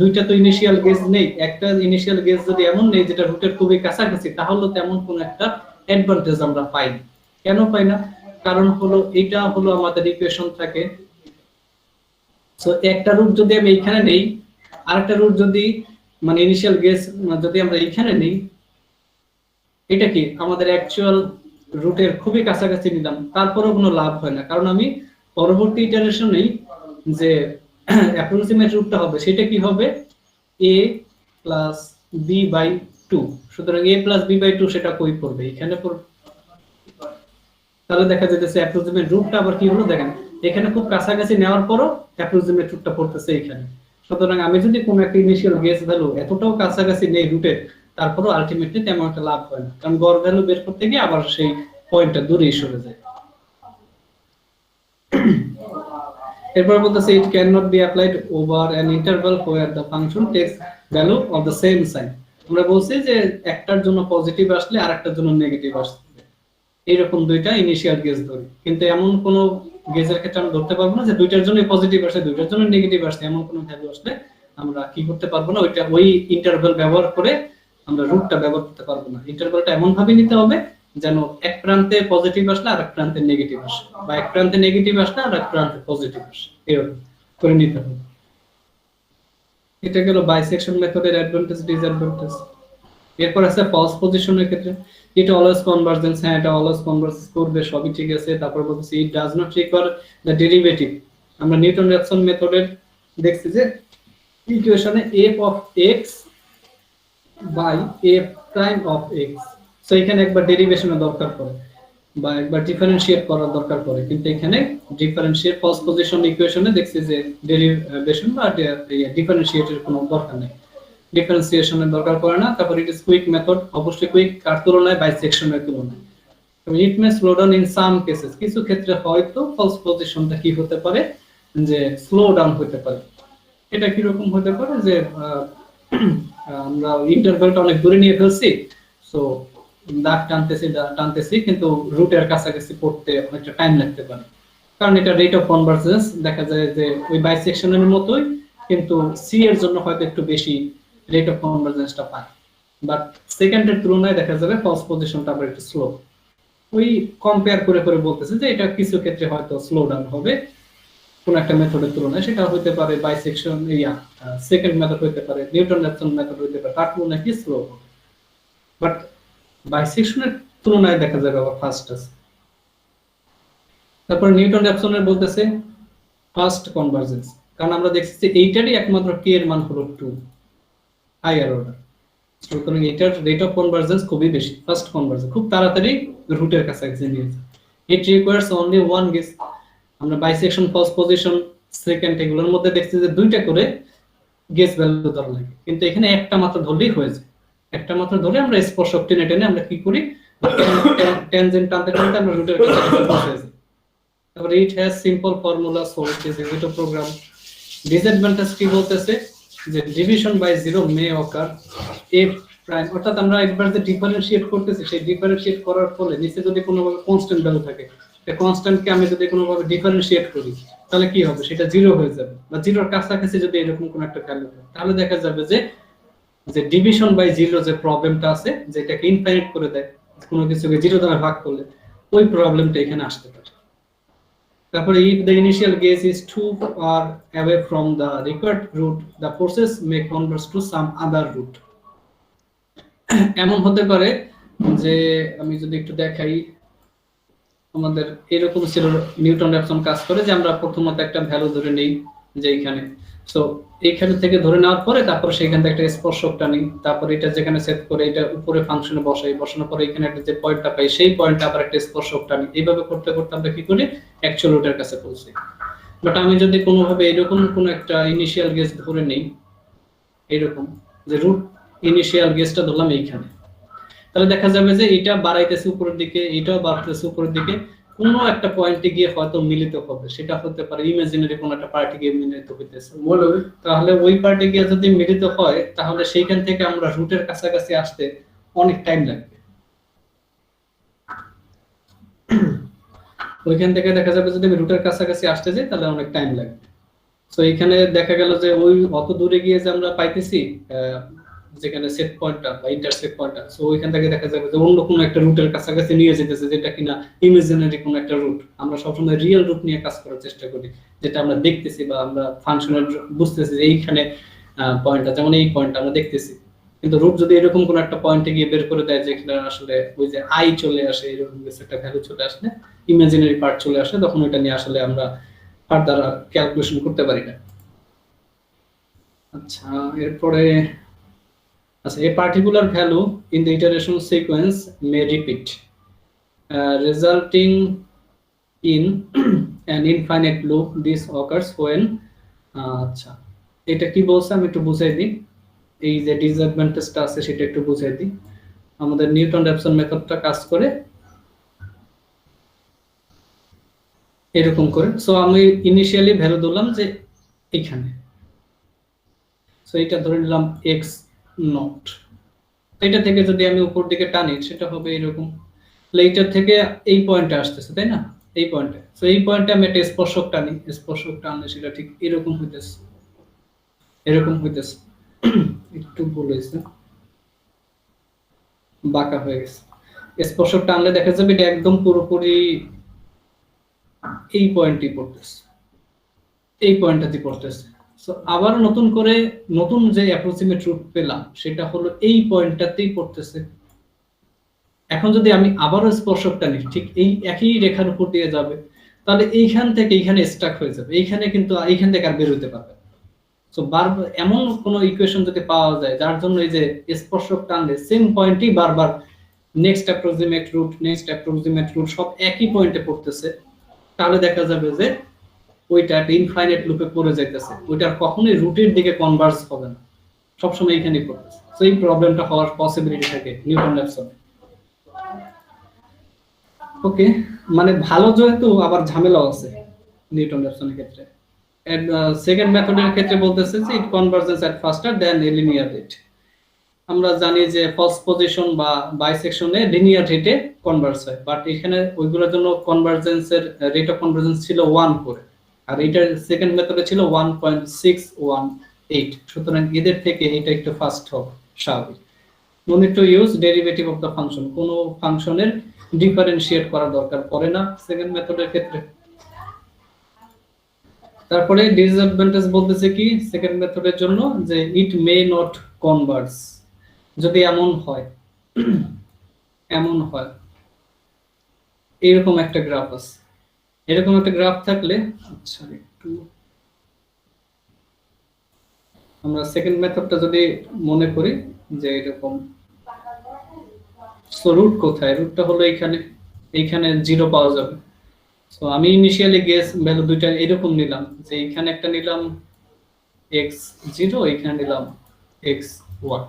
দুইটা তো ইনিশিয়াল গেজ নেই, একটা ইনিশিয়াল গেজ যদি এমন নেই যেটা রুটের খুবই কাছাকাছি, তাহলে তেমন কোন একটা অ্যাডভান্টেজ আমরা পাই না। কেন পাই না? কারণ হলো এটা হলো আমাদের ইকুয়েশন থাকে। সো একটা রুট যদি আমি এইখানে নেই, আরেকটা রুট যদি মানে ইনিশিয়াল গেজ যদি আমরা এইখানে নেই, এটা কি আমাদের অ্যাকচুয়াল রুটের খুবই কাছাকাছি নিলাম, তারপরেও কোনো লাভ হয় না। কারণ আমি পরবর্তী ইটারেশনেই যে অ্যাপ্রক্সিমেট রুটটা হবে সেটা কি হবে a প্লাস b বাই 2। সুতরাং a প্লাস b বাই 2 সেটা কই পড়বে, এখানে পড়বে। তাহলে দেখা যাচ্ছে অ্যাপ্রক্সিমেট রুটটা আবার কি হলো দেখেন, এখানে খুব কাছাকাছি নেওয়ার পরও অ্যাপ্রক্সিমেট রুটটা পড়তেছে এখানে। সুতরাং আমি যদি কোনো একটা ইনিশিয়াল গেস ভ্যালু এতটাও কাছাকাছি নেই রুটের, তারপরও আলটিমেটলি তেমন একটা লাভ হয় না, কারণ গড় ভ্যালু বের করতে গিয়ে আবার সেই পয়েন্টটা দূরেই সরে যায়। এরপর বলতেছে it can not be applied over an interval where the function takes value of the same sign. আমরা বলছি যে একটার জন্য পজিটিভ আসলে আরেকটার জন্য নেগেটিভ আসবে, এইরকম দুইটা ইনিশিয়াল গেজ ধরি। কিন্তু এমন কোন গেজের ক্ষেত্রে আমরা ধরতে পারবো না যে দুইটার জন্য পজিটিভ আসে দুইটার জন্য নেগেটিভ আসে, এমন কোন ভ্যালু আসলে আমরা কি করতে পারবো না, ওই ইন্টারভাল ব্যবহার করে আমরা রুটটা ব্যবহার করতে পারবো না। ইন্টারভালটা এমন ভাবে নিতে হবে যেন এক প্রান্তে পজিটিভ আসলে আর এক প্রান্তে নেগেটিভ আসে, বা এক প্রান্তে নেগেটিভ আসলে আর এক প্রান্তে পজিটিভ আসে, এরকম করে নিতে হবে। এটা গেল বাইসেকশন মেথডের অ্যাডভান্টেজ ডিসঅ্যাডভান্টেজ। এরপর আছে ফলস পজিশনের ক্ষেত্রে এটা অলওয়েজ কনভার্জেন্স। হ্যাঁ, এটা অলওয়েজ কনভার্জ করবে, সবই ঠিক আছে। তারপর বলতেছি it does not require the derivative. আমরা নিউটন র্যাপসন মেথডের দেখছি যে ইকুয়েশনে f of x by f prime of x, so এখানে একবার ডেরিভেশনের দরকার পড়ে বা একবার ডিফারেনশিয়েট করার দরকার পড়ে, কিন্তু এখানে ডিফারেনশিয়েট ফলস পজিশন ইকুয়েশনে দেখছি যে ডেরিভেশন বা ডিফারেনশিয়েটের কোনো দরকার নেই, ডিফারেন্সিয়েশনের দরকার পড়ে না। তারপর ইট ইজ কুইক মেথড, অবশ্যই কুইক কার তুলনায় বাইসেকশনের তুলনায়। It may slow down in some cases, কিছু ক্ষেত্রে হয়তো ফলস পজিশনটা কি হতে পারে যে স্লো ডাউন হতে পারে। এটা কি রকম হতে পারে যে আমরা ইন্টারভ্যালটা অনেক দূরে নিয়ে ফেলছি, সো দাগ টানতেছি কিন্তু রুটের কাছাকাছি পড়তে অনেকটা টাইম লাগতে পারে, কারণ এটা রেট অফ কনভার্জেন্স দেখা যায় যে ওই বাইসেকশনের মতোই, কিন্তু সি এর জন্য হয়তো একটু বেশি রেট অফ কনভার্জেন্সটা পায়, বাট সেকেন্ডের তুলনায় দেখা যাবে ফলস পজিশনটা আবার একটু স্লো। ওই কম্পেয়ার করে করে বলতেছে যে এটা কিছু ক্ষেত্রে হয়তো স্লো ডাউন হবে, কোন একটা মেথডের তুলনায়, সেটা হতে পারে বাইসেকশন সেকেন্ড মেথড হতে পারে, নিউটন-রেপসন মেথড হতে পারে, তার তুলনায় কি স্লো, বাট বাইসেকশনের তুলনায় দেখা যাবে আবার ফাস্ট আছে। তারপর নিউটন-রেপসনের বলতেছে ফাস্ট কনভার্জেন্স, কারণ আমরা দেখছি যে এইটারই একমাত্র কে এর মান হলো 2 হায়ার অর্ডার, সুতরাং এটার রেট অফ কনভার্জেন্স খুবই বেশি, ফাস্ট কনভার্জেন্স খুব তাড়াতাড়ি রুটের কাছাকাছি নিয়ে যায়। It requires only one guess. আমরা বাইসেকশন, ফলস পজিশন, সেকেন্ড এগুলোর মধ্যে দেখছি যে দুইটা করে গেস ভ্যালু ধরা লাগে, কিন্তু এখানে একটা মাত্র ধরলেই হয়ে যায়। একটা মাত্র ধরে আমরা স্পর্শক টেনে টেনে আমরা কি করি, ট্যানজেন্ট টানতে টানতে আমরা রুটের কাছাকাছি পৌঁছে যাই। তারপরে it has simple formula, so it is easy to program. Disadvantage কি বলতেছে, যে division by zero may occur f prime, অর্থাৎ আমরা একবার যে ডিফারেন্সিয়েট করতেছি, সেই ডিফারেন্সিয়েট করার ফলে নিচে যদি কোনোভাবে কনস্ট্যান্ট ভ্যালু থাকে, এই কনস্ট্যান্টকে আমি যদি কোনোভাবে ডিফারেন্সিয়েট করি, তাহলে কি হবে, সেটা জিরো হয়ে যাবে, বা জিরোর কাছাকাছি যদি এরকম কোন একটা ভ্যালু হয়, তাহলে দেখা যাবে যে যে ডিভিশন বাই জিরো যে প্রবলেমটা আছে, যেটাকে ইনফাইনাইট করে দেয় কোনো কিছুকে জিরো দ্বারা ভাগ করলে, ওই প্রবলেমটা এখানে আসতে পারে। তারপরে if the initial guess is too far away from the required route, the process may converge to some other route. এমন হতে পারে যে, আমি যদি একটু দেখাই, আমাদের এরকম ছিল নিউটন-রেপসন কাজ করে যে আমরা প্রথমত একটা ভ্যালু ধরে নেই যে এখানে, সো এইখানে থেকে ধরে নেওয়ার পরে তারপর সেখান থেকে একটা স্পর্শকটা নিই, তারপর এটা যেখানে সেট করে এটা উপরে ফাংশনে বসাই, বসানোর পরে এখানে একটা যে পয়েন্টটা পাই, সেই পয়েন্টটা আবার একটা স্পর্শকটা নিই, এইভাবে করতে করতে আমরা কি করি, অ্যাকচুয়াল রুটের কাছে পৌঁছাই। বাট আমি যদি কোনোভাবে এরকম কোনো একটা ইনিশিয়াল গেস ধরে নেই, এরকম যে রুট ইনিশিয়াল গেসটা ধরলাম এইখানে, তাহলে দেখা যাবে যে এটা বাড়াইতেছে উপরের দিকে, এটাও বাড়তেছে উপরের দিকে, কোনো একটা পয়েন্টে গিয়ে হয়তো মিলিত হবে, সেটা হতে পারে ইমাজিনারি কোনো একটা পার্টি গিয়ে মিলিত হইতেছে, তাহলে ওই পার্টি গিয়ে যদি মিলিত হয়, তাহলে সেইখান থেকে আমরা রুটের কাছাকাছি আসতে অনেক টাইম লাগবে। ওইখান থেকে দেখা যাবে যদি আমি রুটের কাছাকাছি আসতে যাই, তাহলে অনেক টাইম লাগবে। তো এখানে দেখা গেল যে ওই অত দূরে গিয়ে যে আমরা পাইতেছি যেখানে সেট পয়েন্টটা বা ইন্টারসেক্ট পয়েন্টটা, সো ওইখান থেকে দেখা যাবে যে অন্য কোনো একটা রুটের কাছাকাছি নিয়ে যেতেছে, যেটা কিনা ইমাজিনারি কোনো একটা রুট। আমরা সবসময় রিয়েল রুট নিয়ে কাজ করার চেষ্টা করি, যেটা আমরা দেখতেছি বা আমরা ফাংশনাল বুঝতেছি যে এইখানে পয়েন্টটা, যেমন এই পয়েন্টটা আমরা দেখতেছি, কিন্তু রুট যদি এরকম কোনো একটা পয়েন্টে গিয়ে বের করে দেয় যেখানে আসলে ওই যে আই চলে আসে, এরকম কিছু একটা ভ্যালু চলে আসলে, ইমাজিনারি পার্ট চলে আসে, তখন ওইটা নিয়ে আসলে আমরা ফার্দার ক্যালকুলেশন করতে পারি না। আচ্ছা, এরপরে আচ্ছা, a particular value in the iteration sequence may repeat, resulting in an infinite loop. This occurs when আচ্ছা, এটা কি বলছে আমি একটু বুঝাই দিই, এই যে ডিসঅ্যাডভান্টেজটা আছে সেটা একটু বুঝাই দিই। আমাদের নিউটন-রেপসন মেথডটা কাজ করে এরকম করে, সো আমি ইনিশিয়ালি ভ্যালু দিলাম যে এখানে, সো এটা ধরে নিলাম x নট, এটা থেকে যদি আমি উপর দিকে টানি সেটা হবে এরকম, এইটার থেকে এই পয়েন্টে আসতেছে, তাই না, এই পয়েন্টে, সো এই পয়েন্টে আমি একটা স্পর্শক টানি, স্পর্শক টানলে সেটা ঠিক এরকম হইতেছে, এরকম হইতেছে, একটু ভুল হয়েছে, বাঁকা হয়ে গেছে। স্পর্শক টানলে দেখা যাবে এটা একদম পুরোপুরি এই পয়েন্টই পড়তেছে, এই পয়েন্টটাতে পড়তেছে। সো আবার নতুন করে নতুন যে অ্যাপ্রক্সিমেট রুট পেলাম সেটা হলো এই পয়েন্টটাতেই পড়তেছে। এখন যদি আমি আবারও স্পর্শকটা নিই, ঠিক এই একই রেখার উপর দিয়ে যাবে, তাহলে এইখান থেকে এইখানে স্টাক হয়ে যাবে, এইখানে কিন্তু এইখান থেকে আর বের হতে পারবে। সো বারবার এমন কোনো ইকুয়েশন যদি পাওয়া যায় যার জন্য এই যে স্পর্শক টানলে সেম পয়েন্টই বারবার নেক্সট অ্যাপ্রক্সিমেট রুট সব একই পয়েন্টে পড়তেছে, তাহলে দেখা যাবে যে ওইটা একটা ইনফাইনাইট লুপে পড়ে যাইতেছে, ওইটা কখনোই রুটের দিকে কনভার্জ হবে না, সবসময় এখানেই পড়তেছে। সো এই প্রবলেমটা হওয়ার পসিবিলিটি থাকে নিউটন-রেপসন। ওকে, মানে ভালো যেহেতু আবার ঝামেলাও আছে নিউটন-রেপসনের ক্ষেত্রে। এন্ড সেকেন্ড মেথডের ক্ষেত্রে বলতেছে যে it convergence at faster than a linear rate. আমরা জানি যে ফলস পজিশন বা বাইসেকশনে লিনিয়ার রেটে কনভার্জ হয়, বাট এখানে ওইগুলোর জন্য কনভার্জেন্সের রেট অফ কনভার্জেন্স ছিল 1 করে, আর এটার সেকেন্ড মেথডে ছিল 1.618, সুতরাং এদের থেকে এটা একটু ফাস্ট হবে স্বাভাবিক। No need to use derivative of the function, কোনো ফাংশনের ডিফারেন্সিয়েট করার দরকার পড়ে না সেকেন্ড মেথডের ক্ষেত্রে। তারপরে ডিসঅ্যাডভান্টেজ বলতেছে কি সেকেন্ড মেথডের জন্য, যে ইট মে নট কনভার্জ। যদি এমন হয় এমন হয় এরকম একটা গ্রাফ আছে, এরকম একটা গ্রাফ থাকলে, আচ্ছা একটু আমরা সেকেন্ড মেথডটা যদি মনে করি যে এরকম, সো রুট কোথায়, রুটটা হলো এইখানে, এইখানে 0 পাওয়া যাবে। সো আমি ইনিশিয়ালি গেস ভ্যালু দুইটা এরকম নিলাম, যে এখানে একটা নিলাম x0, এখানে নিলাম x1।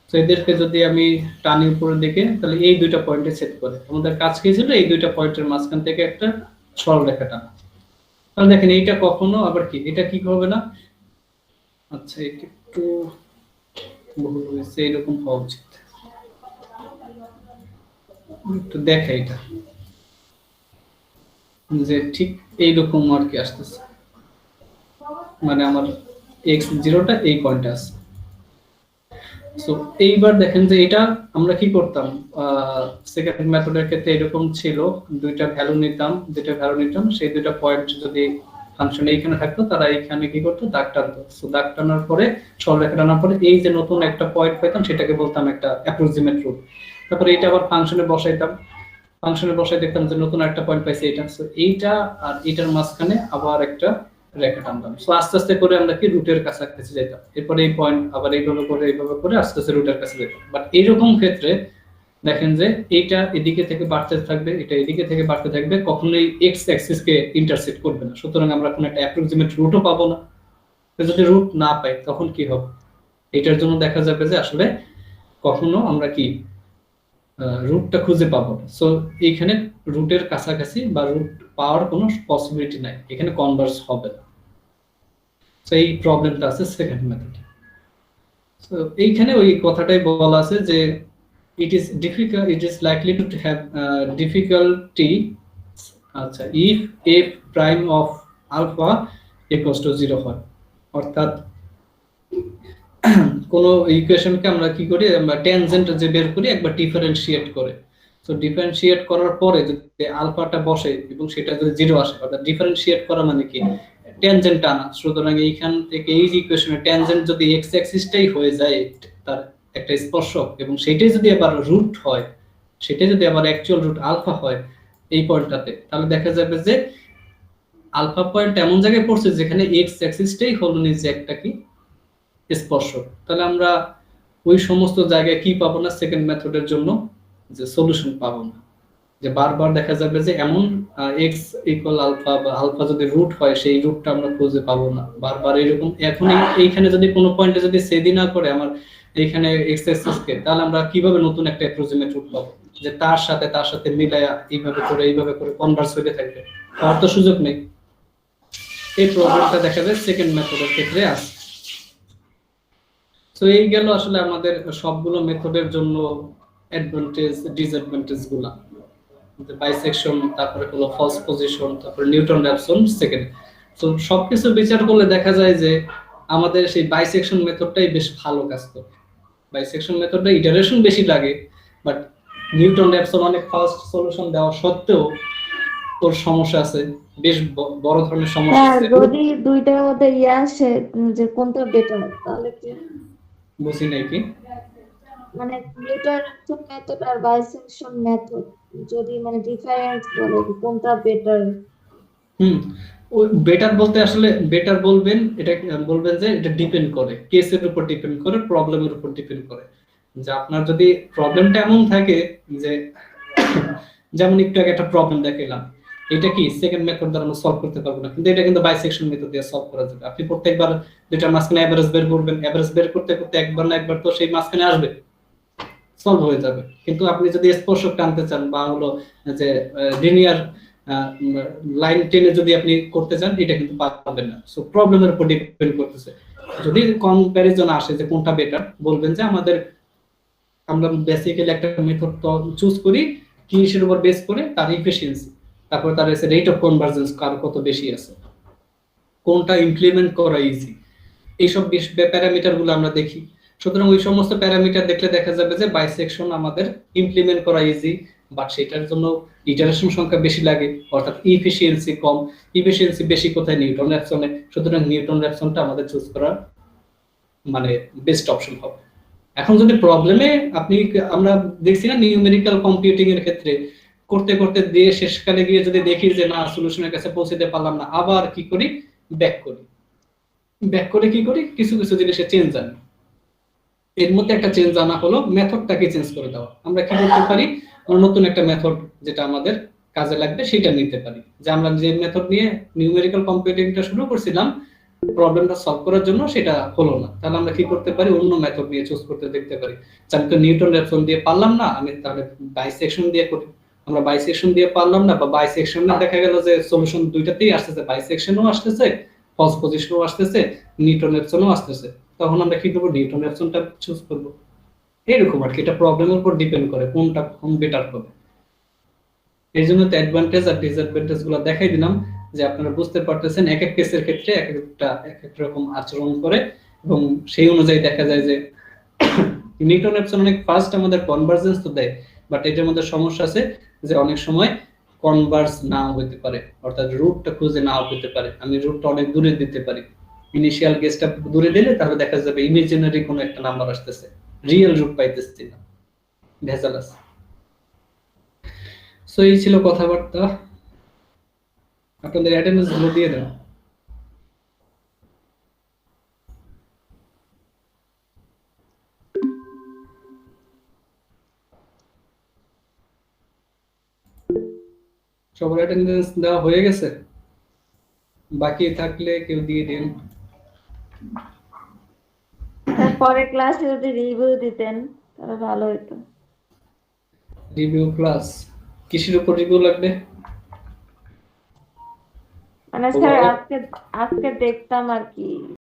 তো এদেরকে যদি আমি টানি উপরের দিকে, তাহলে এই দুইটা পয়েন্টে সেট করে আমাদের কাজ কি ছিল, এই দুইটা পয়েন্টের মাঝখান থেকে একটা সরলরেখা টানা। তাহলে দেখেন এইটা কখনো আবার কি, এটা কি হবে না, আচ্ছা এটা একটু ভুল হয়েছে, এরকম হওয়া উচিত, একটু দেখা এটা, যে ঠিক এইরকম আর কি আসতেছে, মানে আমার x0টা এই পয়েন্টে আছে। সো এইবার দেখেন যে এটা আমরা কি করতাম, সেকেন্ড মেথডের ক্ষেত্রে এরকম ছিল, দুইটা ভ্যালু নিতাম, সেই দুইটা পয়েন্ট যদি ফাংশন এইখানে থাকতো, তারা এইখানে কি করতো, দাগ টানতো। সো দাগ টানার পরে, সরলরেখা টানার পরে এই যে নতুন একটা পয়েন্ট পেতাম, সেটাকে বলতাম একটা অ্যাপ্রক্সিমেট রুট। তারপরে এইটা আবার ফাংশনে বসাইতাম, ফাংশনে বসাই দেখতাম যে নতুন একটা পয়েন্ট পাইছি এইটা। সো এইটা আর এইটার মাঝখানে আবার একটা রেখা টানলাম। সো আস্তে আস্তে করে আমরা কি রুটের কাছাকাছি যেতাম, এরপরে এই পয়েন্ট আবার এইভাবে করে আস্তে আস্তে রুটের কাছে যেতাম। বাট এইরকম ক্ষেত্রে দেখেন যে এইটা এদিকে থেকে বাড়তে থাকবে, এটা এদিকে থেকে বাড়তে থাকবে, কখনোই এক্স অ্যাক্সিস কে ইন্টারসেক্ট করবে না। সুতরাং আমরা কোনো একটা অ্যাপ্রক্সিমেট রুটও পাবো না। তো যদি রুট না পাই তখন কি হবে, এটার জন্য দেখা যাবে যে আসলে কখনো আমরা কি রুটটা খুঁজে পাবো না। সো এইখানে রুটের কাছাকাছি বা রুট পাওয়ার কোনো পসিবিলিটি নাই, এখানে কনভার্জ হবে না। সো এই প্রবলেমটা আছে সেকেন্ড মেথডে। সো এইখানে ওই কথাটাই বলা আছে যে it is likely to have difficulty, আচ্ছা, if f prime of alpha equals to 0 হয়। অর্থাৎ কোন ইকুয়েশনকে আমরা কি করি, আমরা ট্যানজেন্ট যে বের করি একবার ডিফারেনশিয়েট করে। সো ডিফারেনশিয়েট করার পরে যদি আলফাটা বসে এবং সেটা যদি 0 আসে, অর্থাৎ ডিফারেনশিয়েট করা মানে কি, ট্যানজেন্ট আনা। সুতরাং এইখান থেকে এই ইকুয়েশনের ট্যানজেন্ট যদি এক্স অ্যাক্সিসটাই হয়ে যায় তার একটা স্পর্শক, এবং সেটাই যদি আবার রুট হয়, সেটাই যদি আবার অ্যাকচুয়াল রুট আলফা হয় এই পয়েন্টটাতে, তাহলে দেখা যাবে যে আলফা পয়েন্ট এমন জায়গায় পড়ছে যেখানে এক্স অ্যাক্সিসটাই হলো নিজে একটা কি স্পর্শক। তাহলে আমরা ওই সমস্ত জায়গায় কি পাবো না সেকেন্ড মেথডের জন্য, যে সলিউশন পাবো না। যে বারবার দেখা যাবে যে এমন x ইকুয়াল আলফা বা আলফা যদি রুট হয়, সেই রুটটা আমরা খুঁজে পাবো না বারবার এরকম। এখন এইখানে যদি কোনো পয়েন্টে যদি সেদি না করে আমার এইখানে x অ্যাক্সিস কে, তাহলে আমরা কিভাবে নতুন একটা অ্যাপ্রক্সিমেট রুট পাবো, যে তার সাথে মিলায়া এইভাবে করে কনভার্স হতে থাকবে, তার তো সুযোগ নেই। এই প্রবলেমটা দেখা যায় সেকেন্ড মেথডের ক্ষেত্রে আছে। তো এই গেল আসলে আমাদের সবগুলো মেথডের জন্য অ্যাডভান্টেজ ডিসঅ্যাডভান্টেজ গুলা, বাইসেকশন, তারপরে হলো ফলস পজিশন, তারপরে নিউটন র্যাপসন সেকেন্ড। তো সবকিছু বিচার করলে দেখা যায় যে আমাদের সেই বাইসেকশন মেথডটাই বেশ ভালো কাজ করে। বাইসেকশন মেথডটা ইটারেশন বেশি লাগে, বাট নিউটন র্যাপসন অনেক ফাস্ট সলিউশন দেওয়া সত্ত্বেও ওর সমস্যা আছে, বেশ বড় ধরনের সমস্যা আছে। যদি দুইটার মধ্যে আসে যে কোনটা বেটার, তাহলে কি বুঝি নাই কি, মানে নিউটন মেথড আর বাইসেকশন মেথড যদি মানে ডিফারেন্স বলে কোনটা বেটার? ওই বেটার বলতে আসলে বেটার বলবেন, এটা বলবেন যে এটা ডিপেন্ড করে কেসের উপর, ডিপেন্ড করে প্রবলেমের উপর ডিপেন্ড করে। যে আপনার যদি প্রবলেমটা এমন থাকে যে, যেমন একটু আগে একটা প্রবলেম দেখাইলাম, এটা কি সেকেন্ড মেথড দ্বারা আমরা সলভ করতে পারবো না, কিন্তু এটা কিন্তু বাইসেকশন মেথড দিয়ে সলভ করা যাবে। আপনি প্রত্যেকবার দুইটার মাঝখানে এভারেজ বের করবেন, এভারেজ বের করতে করতে একবার না একবার তো সেই মাঝখানে আসবে, সলভ হয়ে যাবে। কিন্তু আপনি যদি স্পর্শক টানতে চান বা হলো যে লিনিয়ার লাইন টেনে যদি আপনি করতে চান, এটা কিন্তু পারবেন না। সো প্রবলেমের উপর ডিপেন্ড করতেছে। যদি কম্প্যারিজন আসে যে কোনটা বেটার, বলবেন যে আমরা বেসিক্যালি একটা মেথড চুজ করি কিসের উপর বেস করে, তার এফিশিয়েন্সি, তারপর তার রেট অফ কনভার্জেন্স কার কত বেশি আছে, কোনটা ইমপ্লিমেন্ট করা ইজি, এইসব প্যারামিটার গুলো আমরা দেখি। সুতরাং ওই সমস্ত প্যারামিটার দেখলে দেখা যাবে যে বাইসেকশন আমাদের ইমপ্লিমেন্ট করা ইজি, বাট সেটার জন্য ইটারেশন সংখ্যা বেশি লাগে, অর্থাৎ ইফিসিয়েন্সি কম। ইফিসিয়েন্সি বেশি কোথায়? নিউটন র্যাপসনে। সুতরাং নিউটন র্যাপসনটা আমাদের চুজ করা মানে বেস্ট অপশন হবে। এখন যদি প্রবলেমে আমরা দেখছি না নিউমেরিক্যাল কম্পিউটিং এর ক্ষেত্রে করতে করতে দিয়ে শেষকালে গিয়ে যদি দেখি যে না সলিউশনের কাছে পৌঁছতে পারলাম না, আবার কি করি? ব্যাক করি। ব্যাক করে কি করি? কিছু কিছু জিনিসে চেঞ্জ আনি। এর মধ্যে একটা চেঞ্জ আনা হলো মেথডটাকে চেঞ্জ করে দেওয়া। আমরা কি করতে পারি? আমরা নতুন একটা মেথড যেটা আমাদের কাজে লাগবে সেটা নিতে পারি। যে আমরা যে মেথড নিয়ে নিউমেরিক্যাল কম্পিউটিংটা শুরু করছিলাম প্রবলেমটা সলভ করার জন্য, সেটা হলো না, তাহলে আমরা কি করতে পারি? অন্য মেথড নিয়ে চুজ করতে দেখতে পারি। যে আমি তো নিউটন র্যাপসন দিয়ে পারলাম না, আমি তাহলে বাইসেকশন দিয়ে করি। আমরা বাইসেকশন দিয়ে পারলাম না, বা বাইসেকশনে দেখা গেল যে সলিউশন দুইটাতেই আসতেছে, বাইসেকশনও আসতেছে, ফলস পজিশনও আসতেছে, নিউটন র্যাপসনও আসতেছে, তখন আমরা কি করব? নিউটন র্যাপসনটা চুজ করব। এরকম আর কি, এটা প্রবলেমের উপর ডিপেন্ড করে কোনটা কোন বেটার হবে। এই জন্য তো অ্যাডভান্টেজ আর ডিসঅ্যাডভান্টেজ গুলো দেখাই দিলাম, যে আপনারা বুঝতে পারতেছেন এক এক কেসের ক্ষেত্রে এক এক রকম আচরণ করে, এবং সেই অনুযায়ী দেখা যায় যে নিউটন র্যাপসন অনেক ফাস্ট আমাদের কনভার্জেন্স তো দেয়, বাট এটার মধ্যে সমস্যা আছে যে অনেক সময় কনভার্জ নাও হতে পারে, অর্থাৎ রুটটা খুঁজে নাও পেতে পারে। আমি রুটটা অনেক দূরে দিতে পারি, ইনিশিয়াল গেসটা দূরে দিলে তাহলে দেখা যাবে ইমাজিনারি কোনো একটা নাম্বার আসতেছে, রিয়েল রুট পাইতেছি না, ভেজাল আছে। সো এই ছিল কথাবার্তা। আপনাদের অ্যাটেন্ডেন্স গুলো দিয়ে দেন। সবার অ্যাটেন্ডেন্স দেওয়া হয়ে গেছে? বাকি থাকলে কেউ দিয়ে দিন। তারপরে ক্লাসে যদি রিভিউ দিতেন তাহলে ভালো হতো। রিভিউ ক্লাস কিসের উপর রিভিউ লাগবে? মানে স্যার আজকে আজকে দেখতাম আর কি।